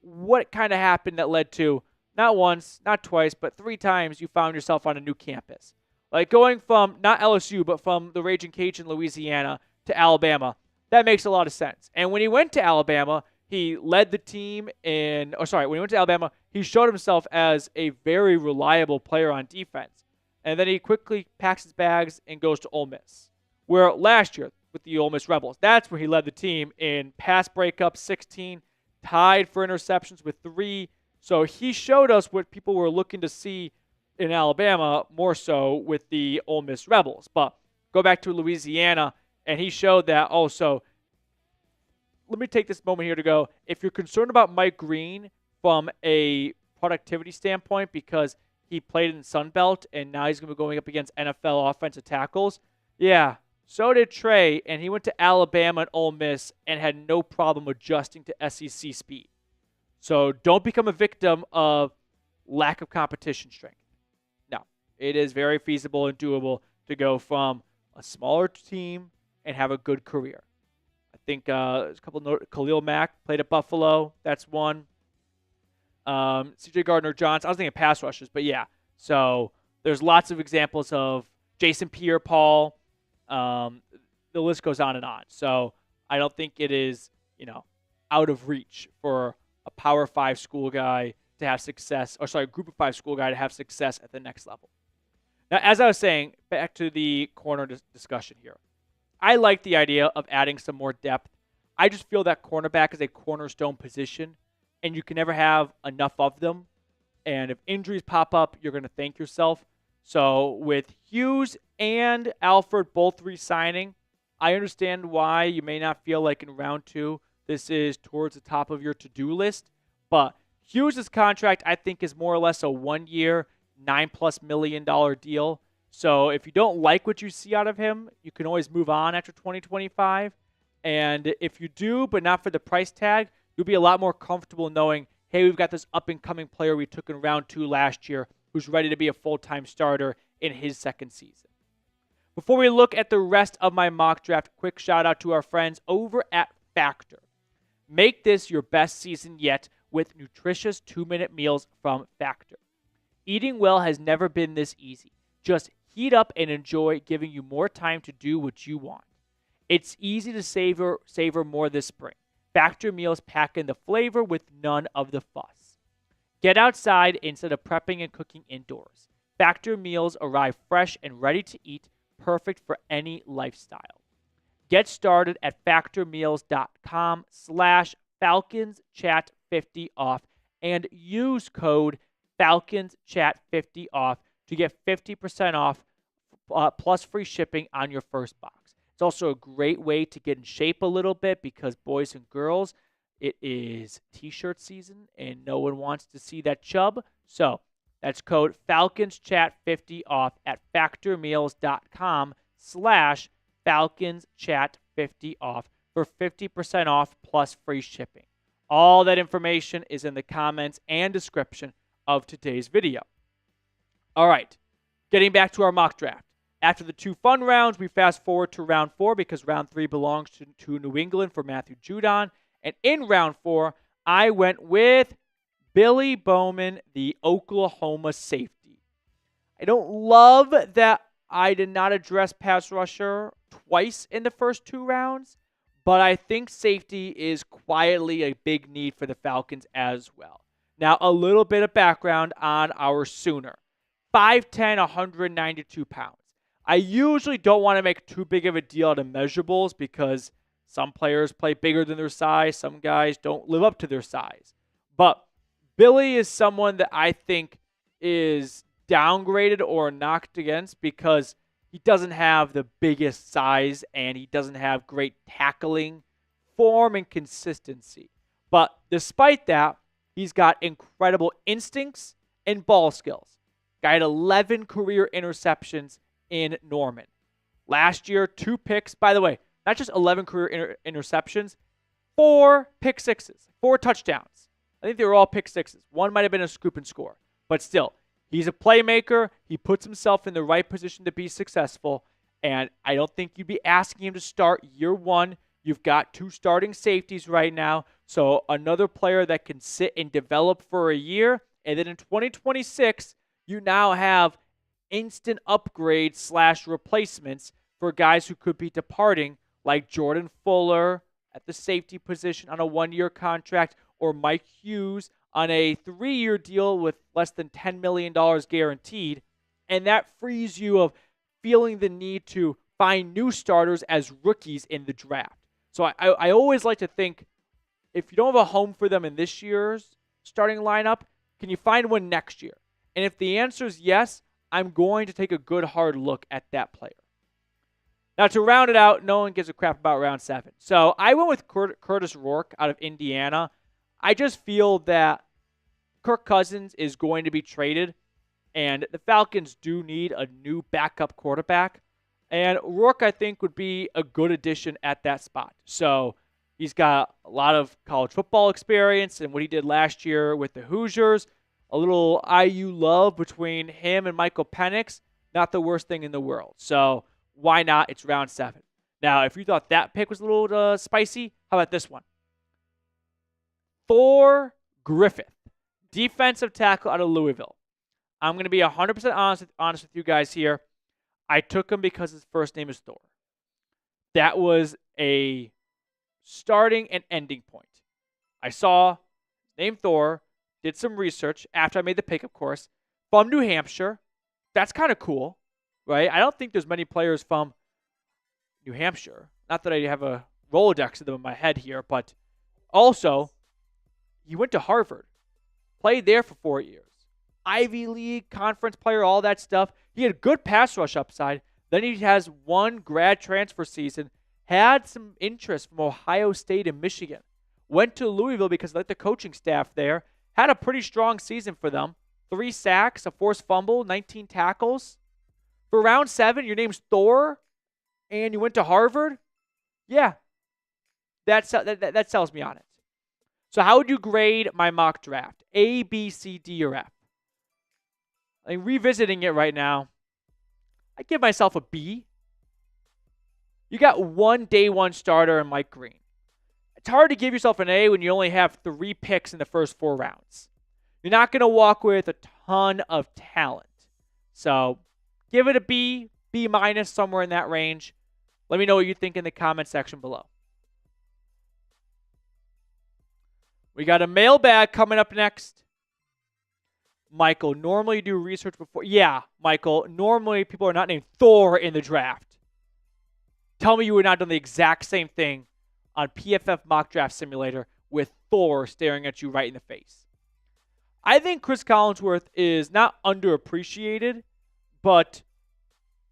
what kind of happened that led to not once, not twice, but 3 times you found yourself on a new campus. Like going from not LSU, but from the Raging Cajun, Louisiana to Alabama. That makes a lot of sense. And when he went to Alabama, he led the team when he went to Alabama, he showed himself as a very reliable player on defense. And then he quickly packs his bags and goes to Ole Miss, where last year with the Ole Miss Rebels, that's where he led the team in pass breakups, 16, tied for interceptions with 3. So he showed us what people were looking to see in Alabama, more so with the Ole Miss Rebels. But go back to Louisiana, and he showed that also. Let me take this moment here to go, if you're concerned about Mike Green from a productivity standpoint because he played in Sun Belt and now he's going to be going up against NFL offensive tackles, yeah, so did Trey, and he went to Alabama and Ole Miss and had no problem adjusting to SEC speed. So don't become a victim of lack of competition strength. No, it is very feasible and doable to go from a smaller team and have a good career. I think there's a couple. Khalil Mack played at Buffalo. That's one. C.J. Gardner-Johnson. I was thinking pass rushers, but yeah. So there's lots of examples of Jason Pierre-Paul. The list goes on and on. So I don't think it is, out of reach for a Power 5 school guy to have success, Group of 5 school guy to have success at the next level. Now, as I was saying, back to the corner discussion here. I like the idea of adding some more depth. I just feel that cornerback is a cornerstone position, and you can never have enough of them. And if injuries pop up, you're going to thank yourself. So with Hughes and Alford both re-signing, I understand why you may not feel like in round 2 this is towards the top of your to-do list. But Hughes' contract, I think, is more or less a 1-year, $9+ million deal. So if you don't like what you see out of him, you can always move on after 2025. And if you do, but not for the price tag, you'll be a lot more comfortable knowing, hey, we've got this up-and-coming player we took in round 2 last year who's ready to be a full-time starter in his second season. Before we look at the rest of my mock draft, quick shout-out to our friends over at Factor. Make this your best season yet with nutritious 2-minute meals from Factor. Eating well has never been this easy. Just heat up and enjoy, giving you more time to do what you want. It's easy to savor more this spring. Factor meals pack in the flavor with none of the fuss. Get outside instead of prepping and cooking indoors. Factor meals arrive fresh and ready to eat, perfect for any lifestyle. Get started at factormeals.com/FalconsChat50off and use code FalconsChat50off to get 50% off plus free shipping on your first box. It's also a great way to get in shape a little bit because boys and girls, it is t-shirt season and no one wants to see that chub. So that's code FalconsChat50off at factormeals.com/FalconsChat50off for 50% off plus free shipping. All that information is in the comments and description of today's video. All right, getting back to our mock draft. After the 2 fun rounds, we fast forward to round 4 because round 3 belongs to New England for Matthew Judon. And in round 4, I went with Billy Bowman, the Oklahoma safety. I don't love that I did not address pass rusher twice in the first 2 rounds, but I think safety is quietly a big need for the Falcons as well. Now, a little bit of background on our Sooner. 5'10", 192 pounds. I usually don't want to make too big of a deal out of measurables because some players play bigger than their size. Some guys don't live up to their size. But Billy is someone that I think is downgraded or knocked against because he doesn't have the biggest size and he doesn't have great tackling form and consistency. But despite that, he's got incredible instincts and ball skills. Guy had 11 career interceptions in Norman. Last year, 2 picks. By the way, not just 11 career interceptions, 4 pick sixes, 4 touchdowns. I think they were all pick sixes. One might have been a scoop and score. But still, He's a playmaker. He puts himself in the right position to be successful. And I don't think you'd be asking him to start year one. You've got 2 starting safeties right now. So another player that can sit and develop for a year. And then in 2026, you now have instant upgrades / replacements for guys who could be departing, like Jordan Fuller at the safety position on a 1-year contract, or Mike Hughes on a 3-year deal with less than $10 million guaranteed. And that frees you of feeling the need to find new starters as rookies in the draft. So I always like to think, if you don't have a home for them in this year's starting lineup, can you find one next year? And if the answer is yes, I'm going to take a good hard look at that player. Now, to round it out, no one gives a crap about round 7. So I went with Curtis Rourke out of Indiana. I just feel that Kirk Cousins is going to be traded, and the Falcons do need a new backup quarterback. And Rourke, I think, would be a good addition at that spot. So he's got a lot of college football experience, and what he did last year with the Hoosiers, a little IU love between him and Michael Penix, not the worst thing in the world. So why not? It's round 7. Now, if you thought that pick was a little spicy, how about this one? Thor Griffith, defensive tackle out of Louisville. I'm going to be 100% honest with you guys here. I took him because his first name is Thor. That was a starting and ending point. I saw name Thor, did some research after I made the pick, of course, from New Hampshire. That's kind of cool, right? I don't think there's many players from New Hampshire. Not that I have a Rolodex of them in my head here, but also, he went to Harvard, played there for 4 years. Ivy League, conference player, all that stuff. He had good pass rush upside. Then he has 1 grad transfer season. Had some interest from Ohio State and Michigan. Went to Louisville because I like the coaching staff there. Had a pretty strong season for them. 3 sacks, a forced fumble, 19 tackles. For round 7, your name's Thor, and you went to Harvard? Yeah, that sells me on it. So how would you grade my mock draft? A, B, C, D, or F? I'm revisiting it right now. I give myself a B. You got 1 day 1 starter in Mike Green. It's hard to give yourself an A when you only have 3 picks in the first 4 rounds. You're not going to walk with a ton of talent. So give it a B, B minus, somewhere in that range. Let me know what you think in the comment section below. We got a mailbag coming up next. Michael, normally you do research before. Yeah, Michael, normally people are not named Thor in the draft. Tell me you would not have done the exact same thing on PFF Mock Draft Simulator with Thor staring at you right in the face. I think Chris Collinsworth is not underappreciated, but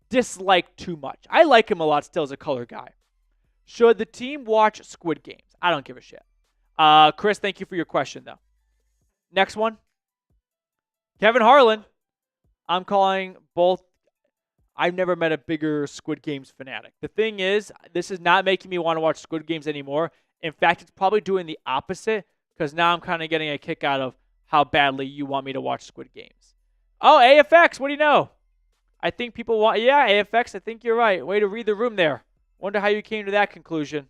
disliked too much. I like him a lot still as a color guy. Should the team watch Squid Games? I don't give a shit. Chris, thank you for your question, though. Next one. Kevin Harlan. I'm calling both. I've never met a bigger Squid Games fanatic. The thing is, this is not making me want to watch Squid Games anymore. In fact, it's probably doing the opposite, because now I'm kind of getting a kick out of how badly you want me to watch Squid Games. Oh, AFX, what do you know? I think people want, yeah, AFX, I think you're right. Way to read the room there. Wonder how you came to that conclusion.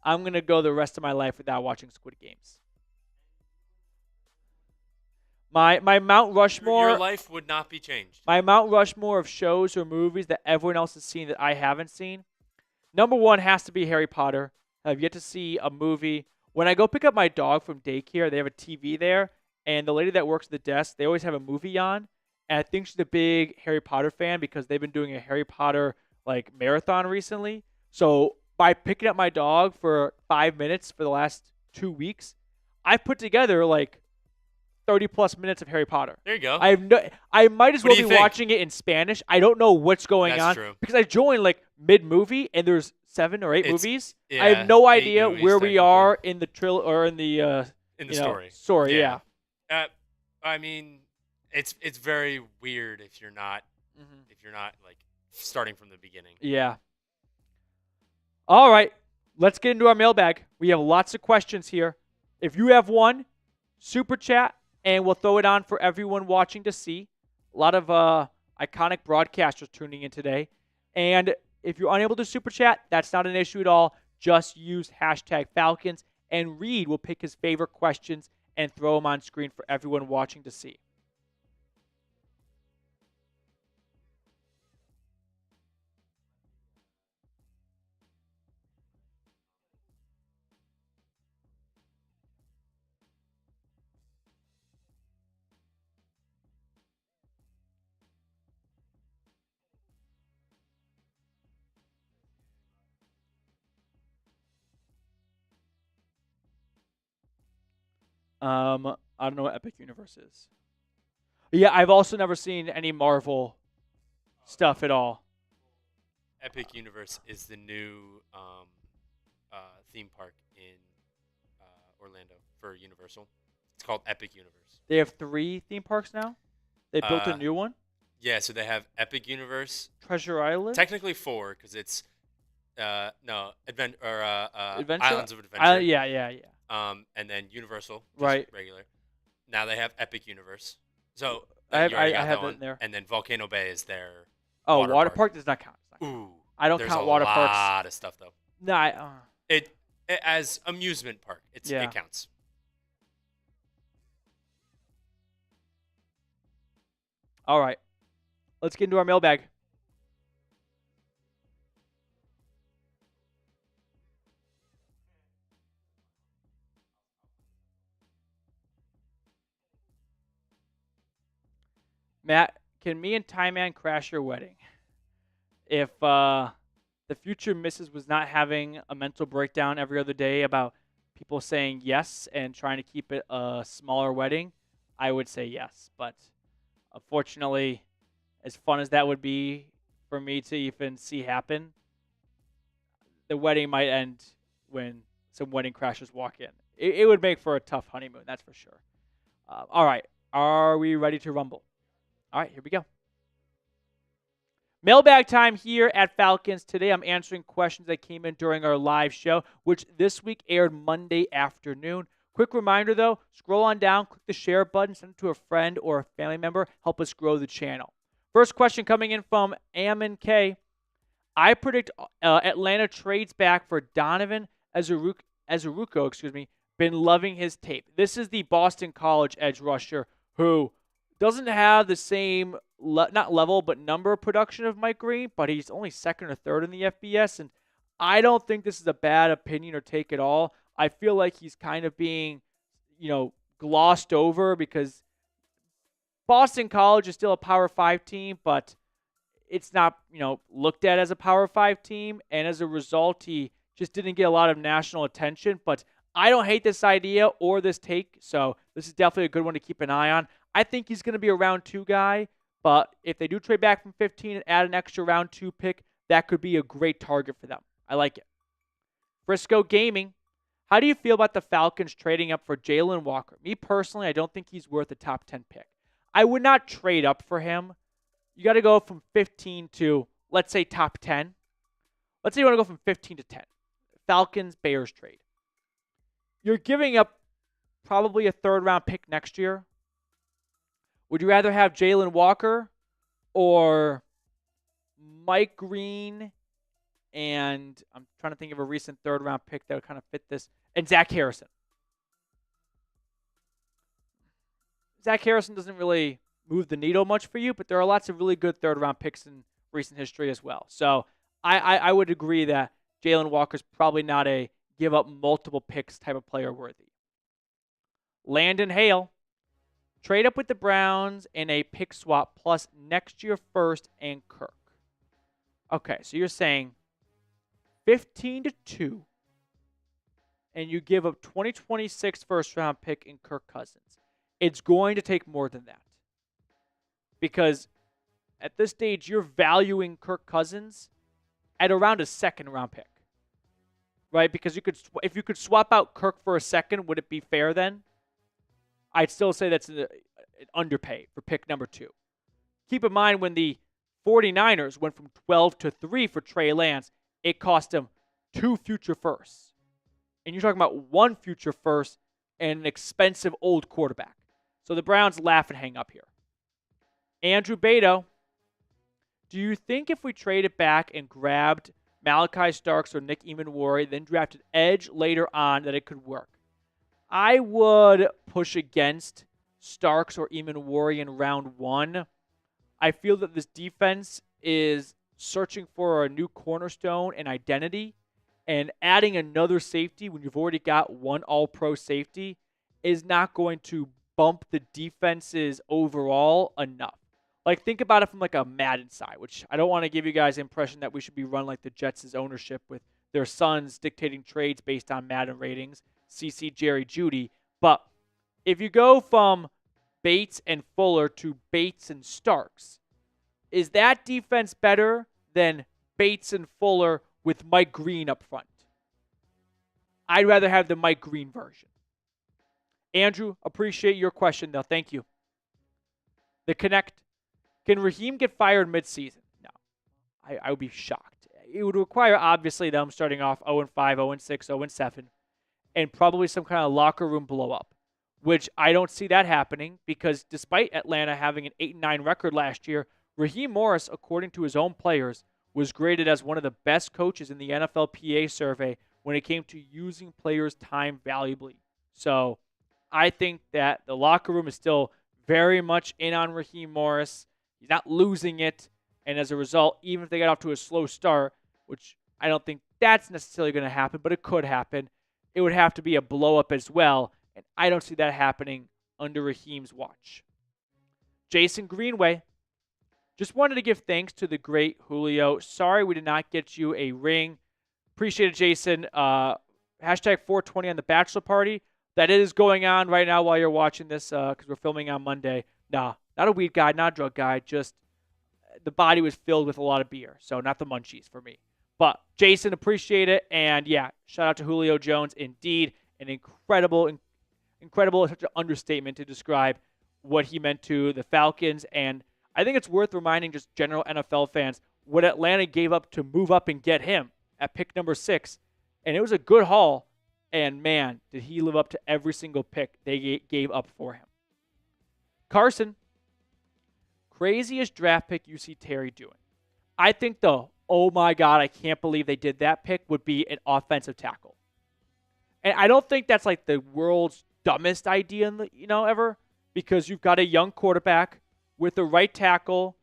I'm going to go the rest of my life without watching Squid Games. My Mount Rushmore. Your life would not be changed. My Mount Rushmore of shows or movies that everyone else has seen that I haven't seen. Number 1 has to be Harry Potter. I've yet to see a movie. When I go pick up my dog from daycare, they have a TV there, and the lady that works at the desk, they always have a movie on. And I think she's a big Harry Potter fan because they've been doing a Harry Potter marathon recently. So by picking up my dog for 5 minutes for the last 2 weeks, I put together 30-plus minutes of Harry Potter. There you go. I might as well be watching it in Spanish. I don't know what's going on. True. Because I joined mid-movie, and there's 7 or 8 movies. Yeah, I have no idea where we are in the story. Story, yeah. I mean, it's very weird if you're not starting from the beginning. Yeah. All right, let's get into our mailbag. We have lots of questions here. If you have one, super chat and we'll throw it on for everyone watching to see. A lot of iconic broadcasters tuning in today. And if you're unable to super chat, that's not an issue at all. Just use hashtag Falcons, and Reed will pick his favorite questions and throw them on screen for everyone watching to see. I don't know what Epic Universe is. Yeah, I've also never seen any Marvel stuff at all. Epic Universe is the new theme park in Orlando for Universal. It's called Epic Universe. They have 3 theme parks now? They built a new one? Yeah, so they have Epic Universe. Treasure Island? Technically 4, because it's Islands of Adventure. Yeah. And then Universal, just right? Regular. Now they have Epic Universe. So I have that it in there. And then Volcano Bay is their water park does not count. Ooh, I don't count water parks. There's a lot of stuff though. No, it as amusement park. It counts. All right, let's get into our mailbag. Matt, can me and Ty Man crash your wedding? If the future missus was not having a mental breakdown every other day about people saying yes and trying to keep it a smaller wedding, I would say yes. But unfortunately, as fun as that would be for me to even see happen, the wedding might end when some wedding crashers walk in. It would make for a tough honeymoon, that's for sure. All right, are we ready to rumble? All right, here we go. Mailbag time here at Falcons Today. I'm answering questions that came in during our live show, which this week aired Monday afternoon. Quick reminder, though, scroll on down, click the share button, send it to a friend or a family member. Help us grow the channel. First question coming in from Ammon K. I predict Atlanta trades back for Donovan Azuruko, been loving his tape. This is the Boston College edge rusher who doesn't have the same, not level, but number of production of Mike Green, but he's only second or third in the FBS, and I don't think this is a bad opinion or take at all. I feel like he's kind of being, glossed over because Boston College is still a Power 5 team, but it's not, looked at as a Power 5 team, and as a result, he just didn't get a lot of national attention, but I don't hate this idea or this take, so this is definitely a good one to keep an eye on. I think he's going to be a round 2 guy, but if they do trade back from 15 and add an extra round 2 pick, that could be a great target for them. I like it. Frisco Gaming, how do you feel about the Falcons trading up for Jalen Walker? Me personally, I don't think he's worth a top 10 pick. I would not trade up for him. You got to go from 15 to, let's say, top 10. Let's say you want to go from 15 to 10. Falcons-Bears trade. You're giving up probably a third-round pick next year. Would you rather have Jalen Walker or Mike Green and I'm trying to think of a recent third-round pick that would kind of fit this, and Zach Harrison? Zach Harrison doesn't really move the needle much for you, but there are lots of really good third-round picks in recent history as well. So I would agree that Jalen Walker's probably not a give up multiple picks type of player worthy. Landon Hale, trade up with the Browns in a pick swap plus next year first and Kirk. Okay, so you're saying 15 to 2, and you give up 2026 first-round pick in Kirk Cousins. It's going to take more than that. Because at this stage, you're valuing Kirk Cousins at around a second-round pick. Right? Because if you could swap out Kirk for a second, would it be fair then? I'd still say that's an underpay for pick number 2. Keep in mind when the 49ers went from 12 to 3 for Trey Lance, it cost them 2 future firsts. And you're talking about 1 future first and an expensive old quarterback. So the Browns laugh and hang up here. Andrew Beto, do you think if we traded back and grabbed Malachi Starks or Nick Emanwari, then drafted edge later on, that it could work? I would push against Starks or Emanwari in round 1. I feel that this defense is searching for a new cornerstone and identity, and adding another safety when you've already got one all-pro safety is not going to bump the defenses overall enough. Like, think about it from like a Madden side, which I don't want to give you guys the impression that we should be run like the Jets' ownership with their sons dictating trades based on Madden ratings, CC Jerry Jeudy. But if you go from Bates and Fuller to Bates and Starks, is that defense better than Bates and Fuller with Mike Green up front? I'd rather have the Mike Green version. Andrew, appreciate your question, though. Thank you. The Connect. Can Raheem get fired midseason? No. I would be shocked. It would require, obviously, them starting off 0-5, 0-6, 0-7, and probably some kind of locker room blow-up, which I don't see that happening because despite Atlanta having an 8-9 record last year, Raheem Morris, according to his own players, was graded as one of the best coaches in the NFLPA survey when it came to using players' time valuably. So I think that the locker room is still very much in on Raheem Morris. He's not losing it. And as a result, even if they get off to a slow start, which I don't think that's necessarily going to happen, but it could happen, it would have to be a blow-up as well. And I don't see that happening under Raheem's watch. Jason Greenway. Just wanted to give thanks to the great Julio. Sorry we did not get you a ring. Appreciate it, Jason. Hashtag 420 on the bachelor party. That is going on right now while you're watching this because we're filming on Monday. Nah, not a weed guy, not a drug guy. Just the body was filled with a lot of beer. So not the munchies for me. But Jason, appreciate it. And yeah, shout out to Julio Jones. Indeed, an incredible, such an understatement to describe what he meant to the Falcons. And I think it's worth reminding just general NFL fans what Atlanta gave up to move up and get him at pick number 6. And it was a good haul. And man, did he live up to every single pick they gave up for him. Carson, craziest draft pick you see Terry doing. I think the, oh my God, I can't believe they did that pick would be an offensive tackle. And I don't think that's like the world's dumbest idea, ever, because you've got a young quarterback with a right tackle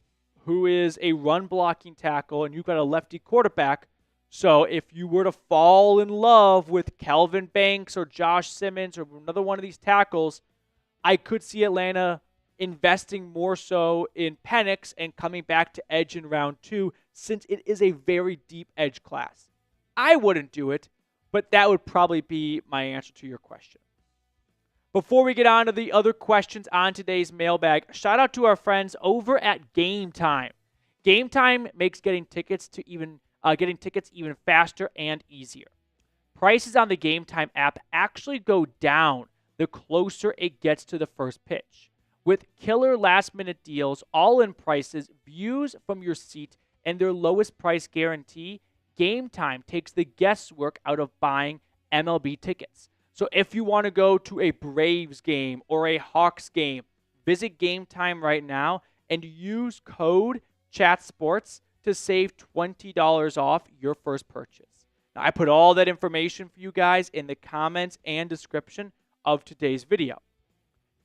who is a run-blocking tackle, and you've got a lefty quarterback. So if you were to fall in love with Kelvin Banks or Josh Simmons or another one of these tackles, I could see Atlanta investing more so in Penix and coming back to edge in round 2 since it is a very deep edge class. I wouldn't do it, but that would probably be my answer to your question. Before we get on to the other questions on today's mailbag, shout out to our friends over at Game Time. Game Time makes getting tickets even faster and easier. Prices on the Game Time app actually go down the closer it gets to the first pitch. With killer last-minute deals, all-in prices, views from your seat, and their lowest price guarantee, Game Time takes the guesswork out of buying MLB tickets. So if you want to go to a Braves game or a Hawks game, visit Game Time right now and use code CHATSPORTS to save $20 off your first purchase. Now, I put all that information for you guys in the comments and description of today's video.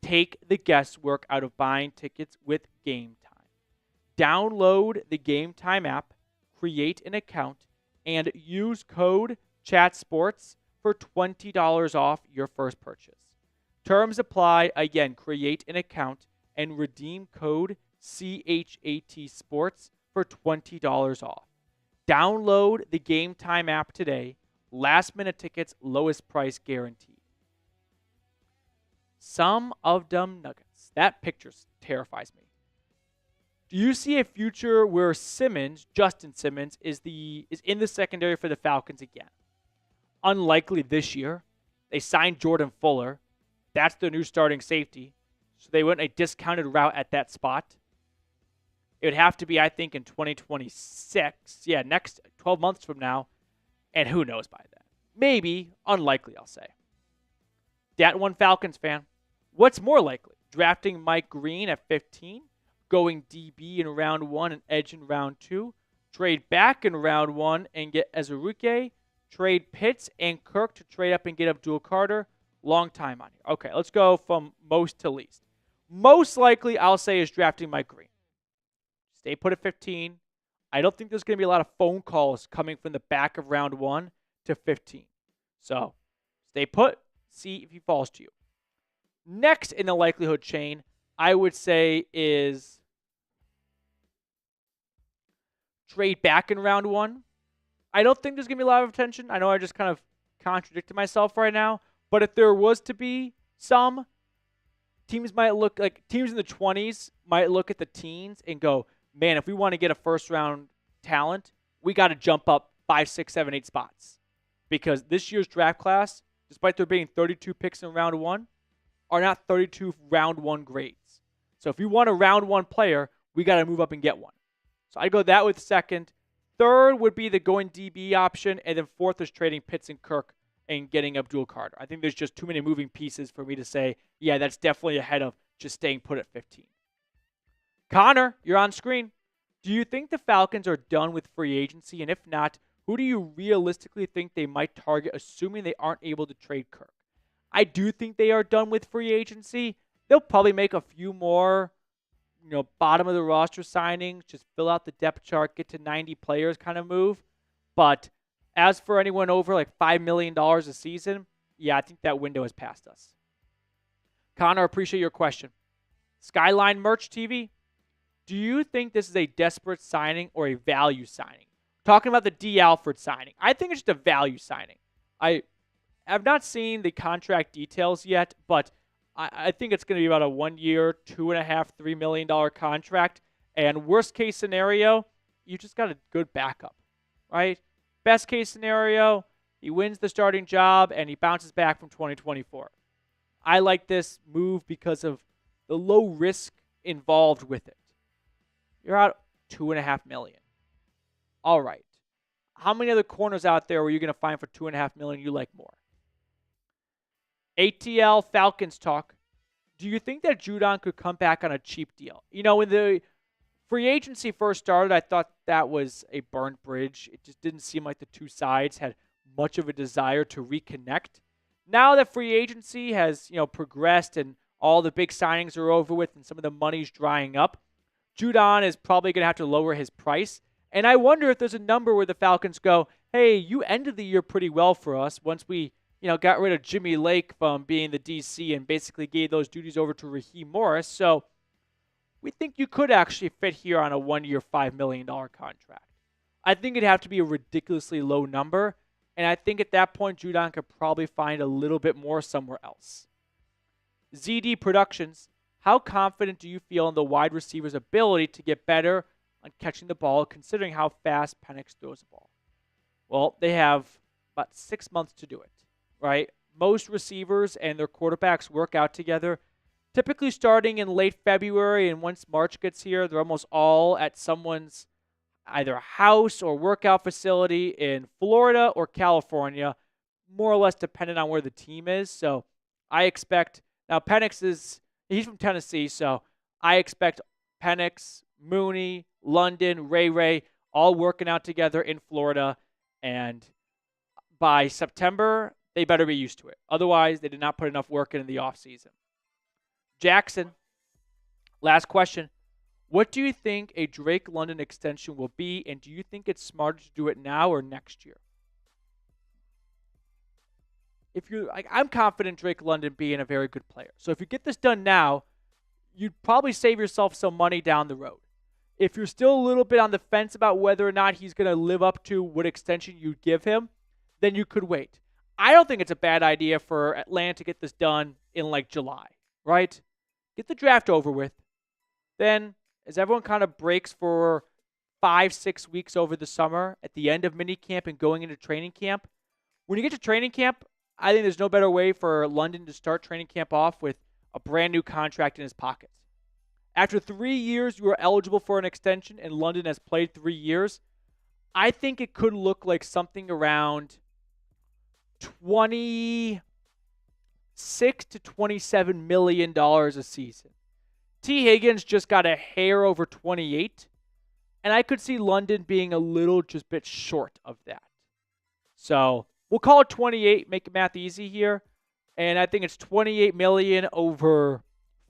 Take the guesswork out of buying tickets with Game Time. Download the Game Time app, create an account, and use code CHATSPORTS for $20 off your first purchase. Terms apply. Again, create an account and redeem code CHAT Sports for $20 off. Download the Game Time app today. Last minute tickets, lowest price guaranteed. Some of them nuggets. That picture terrifies me. Do you see a future where Justin Simmons, is in the secondary for the Falcons again? Unlikely this year. They signed Jordan Fuller. That's their new starting safety. So they went a discounted route at that spot. It would have to be, I think, in 2026. Yeah, next 12 months from now. And who knows by then? Maybe. Unlikely, I'll say. Dat one Falcons fan. What's more likely? drafting Mike Green at 15, going DB in round 1 and edge in round 2, trade back in round 1 and get Ezeruke, trade Pitts and Kirk to trade up and get Abdul Carter. Long time on here. Okay, let's go from most to least. Most likely, I'll say, is drafting Mike Green. Stay put at 15. I don't think there's going to be a lot of phone calls coming from the back of round 1 to 15. So, stay put. See if he falls to you. Next in the likelihood chain, I would say, is trade back in round 1. I don't think there's going to be a lot of attention. I know I just kind of contradicted myself right now. But if there was to be some, teams might look like teams in the 20s might look at the teens and go, man, if we want to get a first-round talent, we got to jump up 5, 6, 7, 8 spots. Because this year's draft class, despite there being 32 picks in round 1, are not 32 round 1 grades. So if you want a round 1 player, we got to move up and get one. So I'd go that with second. Third would be the going DB option. And then fourth is trading Pitts and Kirk and getting Abdul Carter. I think there's just too many moving pieces for me to say, yeah, that's definitely ahead of just staying put at 15. Connor, you're on screen. Do you think the Falcons are done with free agency? And if not, who do you realistically think they might target, assuming they aren't able to trade Kirk? I do think they are done with free agency. They'll probably make a few more, bottom of the roster signings, just fill out the depth chart, get to 90 players kind of move. But as for anyone over like $5 million a season, yeah, I think that window has passed us. Connor, appreciate your question. Skyline Merch TV, do you think this is a desperate signing or a value signing? Talking about the Dee Alford signing. I think it's just a value signing. I have not seen the contract details yet, but I think it's going to be about a 1 year, $2.5, $3 million contract. And worst case scenario, you just got a good backup, right? Best case scenario, he wins the starting job and he bounces back from 2024. I like this move because of the low risk involved with it. You're out $2.5 million. All right. How many other corners out there were you going to find for $2.5 million you like more? ATL Falcons talk. Do you think that Judon could come back on a cheap deal? When the free agency first started, I thought that was a burnt bridge. It just didn't seem like the two sides had much of a desire to reconnect. Now that free agency has, progressed and all the big signings are over with and some of the money's drying up, Judon is probably going to have to lower his price. And I wonder if there's a number where the Falcons go, hey, you ended the year pretty well for us once we, got rid of Jimmy Lake from being the DC and basically gave those duties over to Raheem Morris. So we think you could actually fit here on a 1 year, $5 million contract. I think it'd have to be a ridiculously low number. And I think at that point, Judon could probably find a little bit more somewhere else. ZD Productions, how confident do you feel in the wide receiver's ability to get better on catching the ball, considering how fast Penix throws the ball? Well, they have about 6 months to do it, right? Most receivers and their quarterbacks work out together, typically starting in late February, and once March gets here, they're almost all at someone's either house or workout facility in Florida or California, more or less dependent on where the team is. So I expect, now Penix he's from Tennessee, so I expect Penix, Mooney, London, Ray, all working out together in Florida. And by September, they better be used to it. Otherwise, they did not put enough work in the offseason. Jackson, last question. What do you think a Drake London extension will be, and do you think it's smarter to do it now or next year? I'm confident Drake London being a very good player. So if you get this done now, you'd probably save yourself some money down the road. If you're still a little bit on the fence about whether or not he's going to live up to what extension you'd give him, then you could wait. I don't think it's a bad idea for Atlanta to get this done in like July, right? Get the draft over with. Then, as everyone kind of breaks for 5-6 weeks over the summer at the end of minicamp and going into training camp, when you get to training camp, I think there's no better way for London to start training camp off with a brand new contract in his pocket. After 3 years, you are eligible for an extension, and London has played 3 years. I think it could look like something around $27 $26 to $27 million a season. T. Higgins just got a hair over 28, and I could see London being a little just bit short of that. So we'll call it 28, make math easy here, and I think it's $28 million over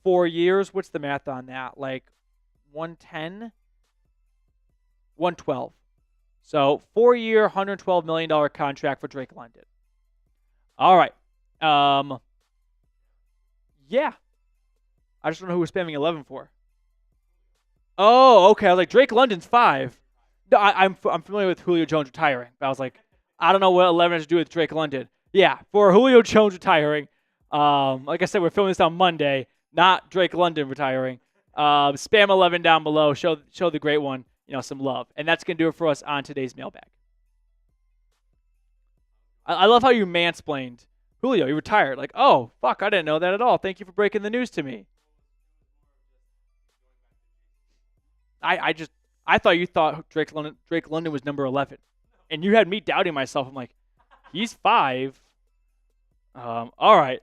4 years. What's the math on that? Like 110, 112. So 4-year, $112 million contract for Drake London. All right. Yeah. I just don't know who we're spamming 11 for. Oh, okay. I was like, Drake London's 5. No, I'm familiar with Julio Jones retiring. But I was like, I don't know what 11 has to do with Drake London. Yeah, for Julio Jones retiring. Like I said, we're filming this on Monday, not Drake London retiring. Spam 11 down below. Show the great one, some love. And that's going to do it for us on today's mailbag. I love how you mansplained Julio. He retired. Like, oh, fuck, I didn't know that at all. Thank you for breaking the news to me. I thought you thought Drake London was number 11. And you had me doubting myself. I'm like, he's 5. All right.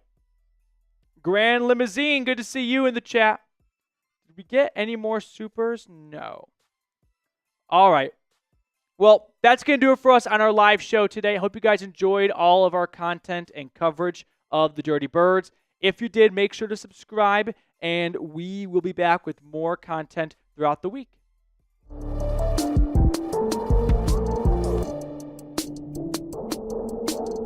Grand Limousine, good to see you in the chat. Did we get any more supers? No. All right. Well, that's going to do it for us on our live show today. I hope you guys enjoyed all of our content and coverage of the Dirty Birds. If you did, make sure to subscribe, and we will be back with more content throughout the week.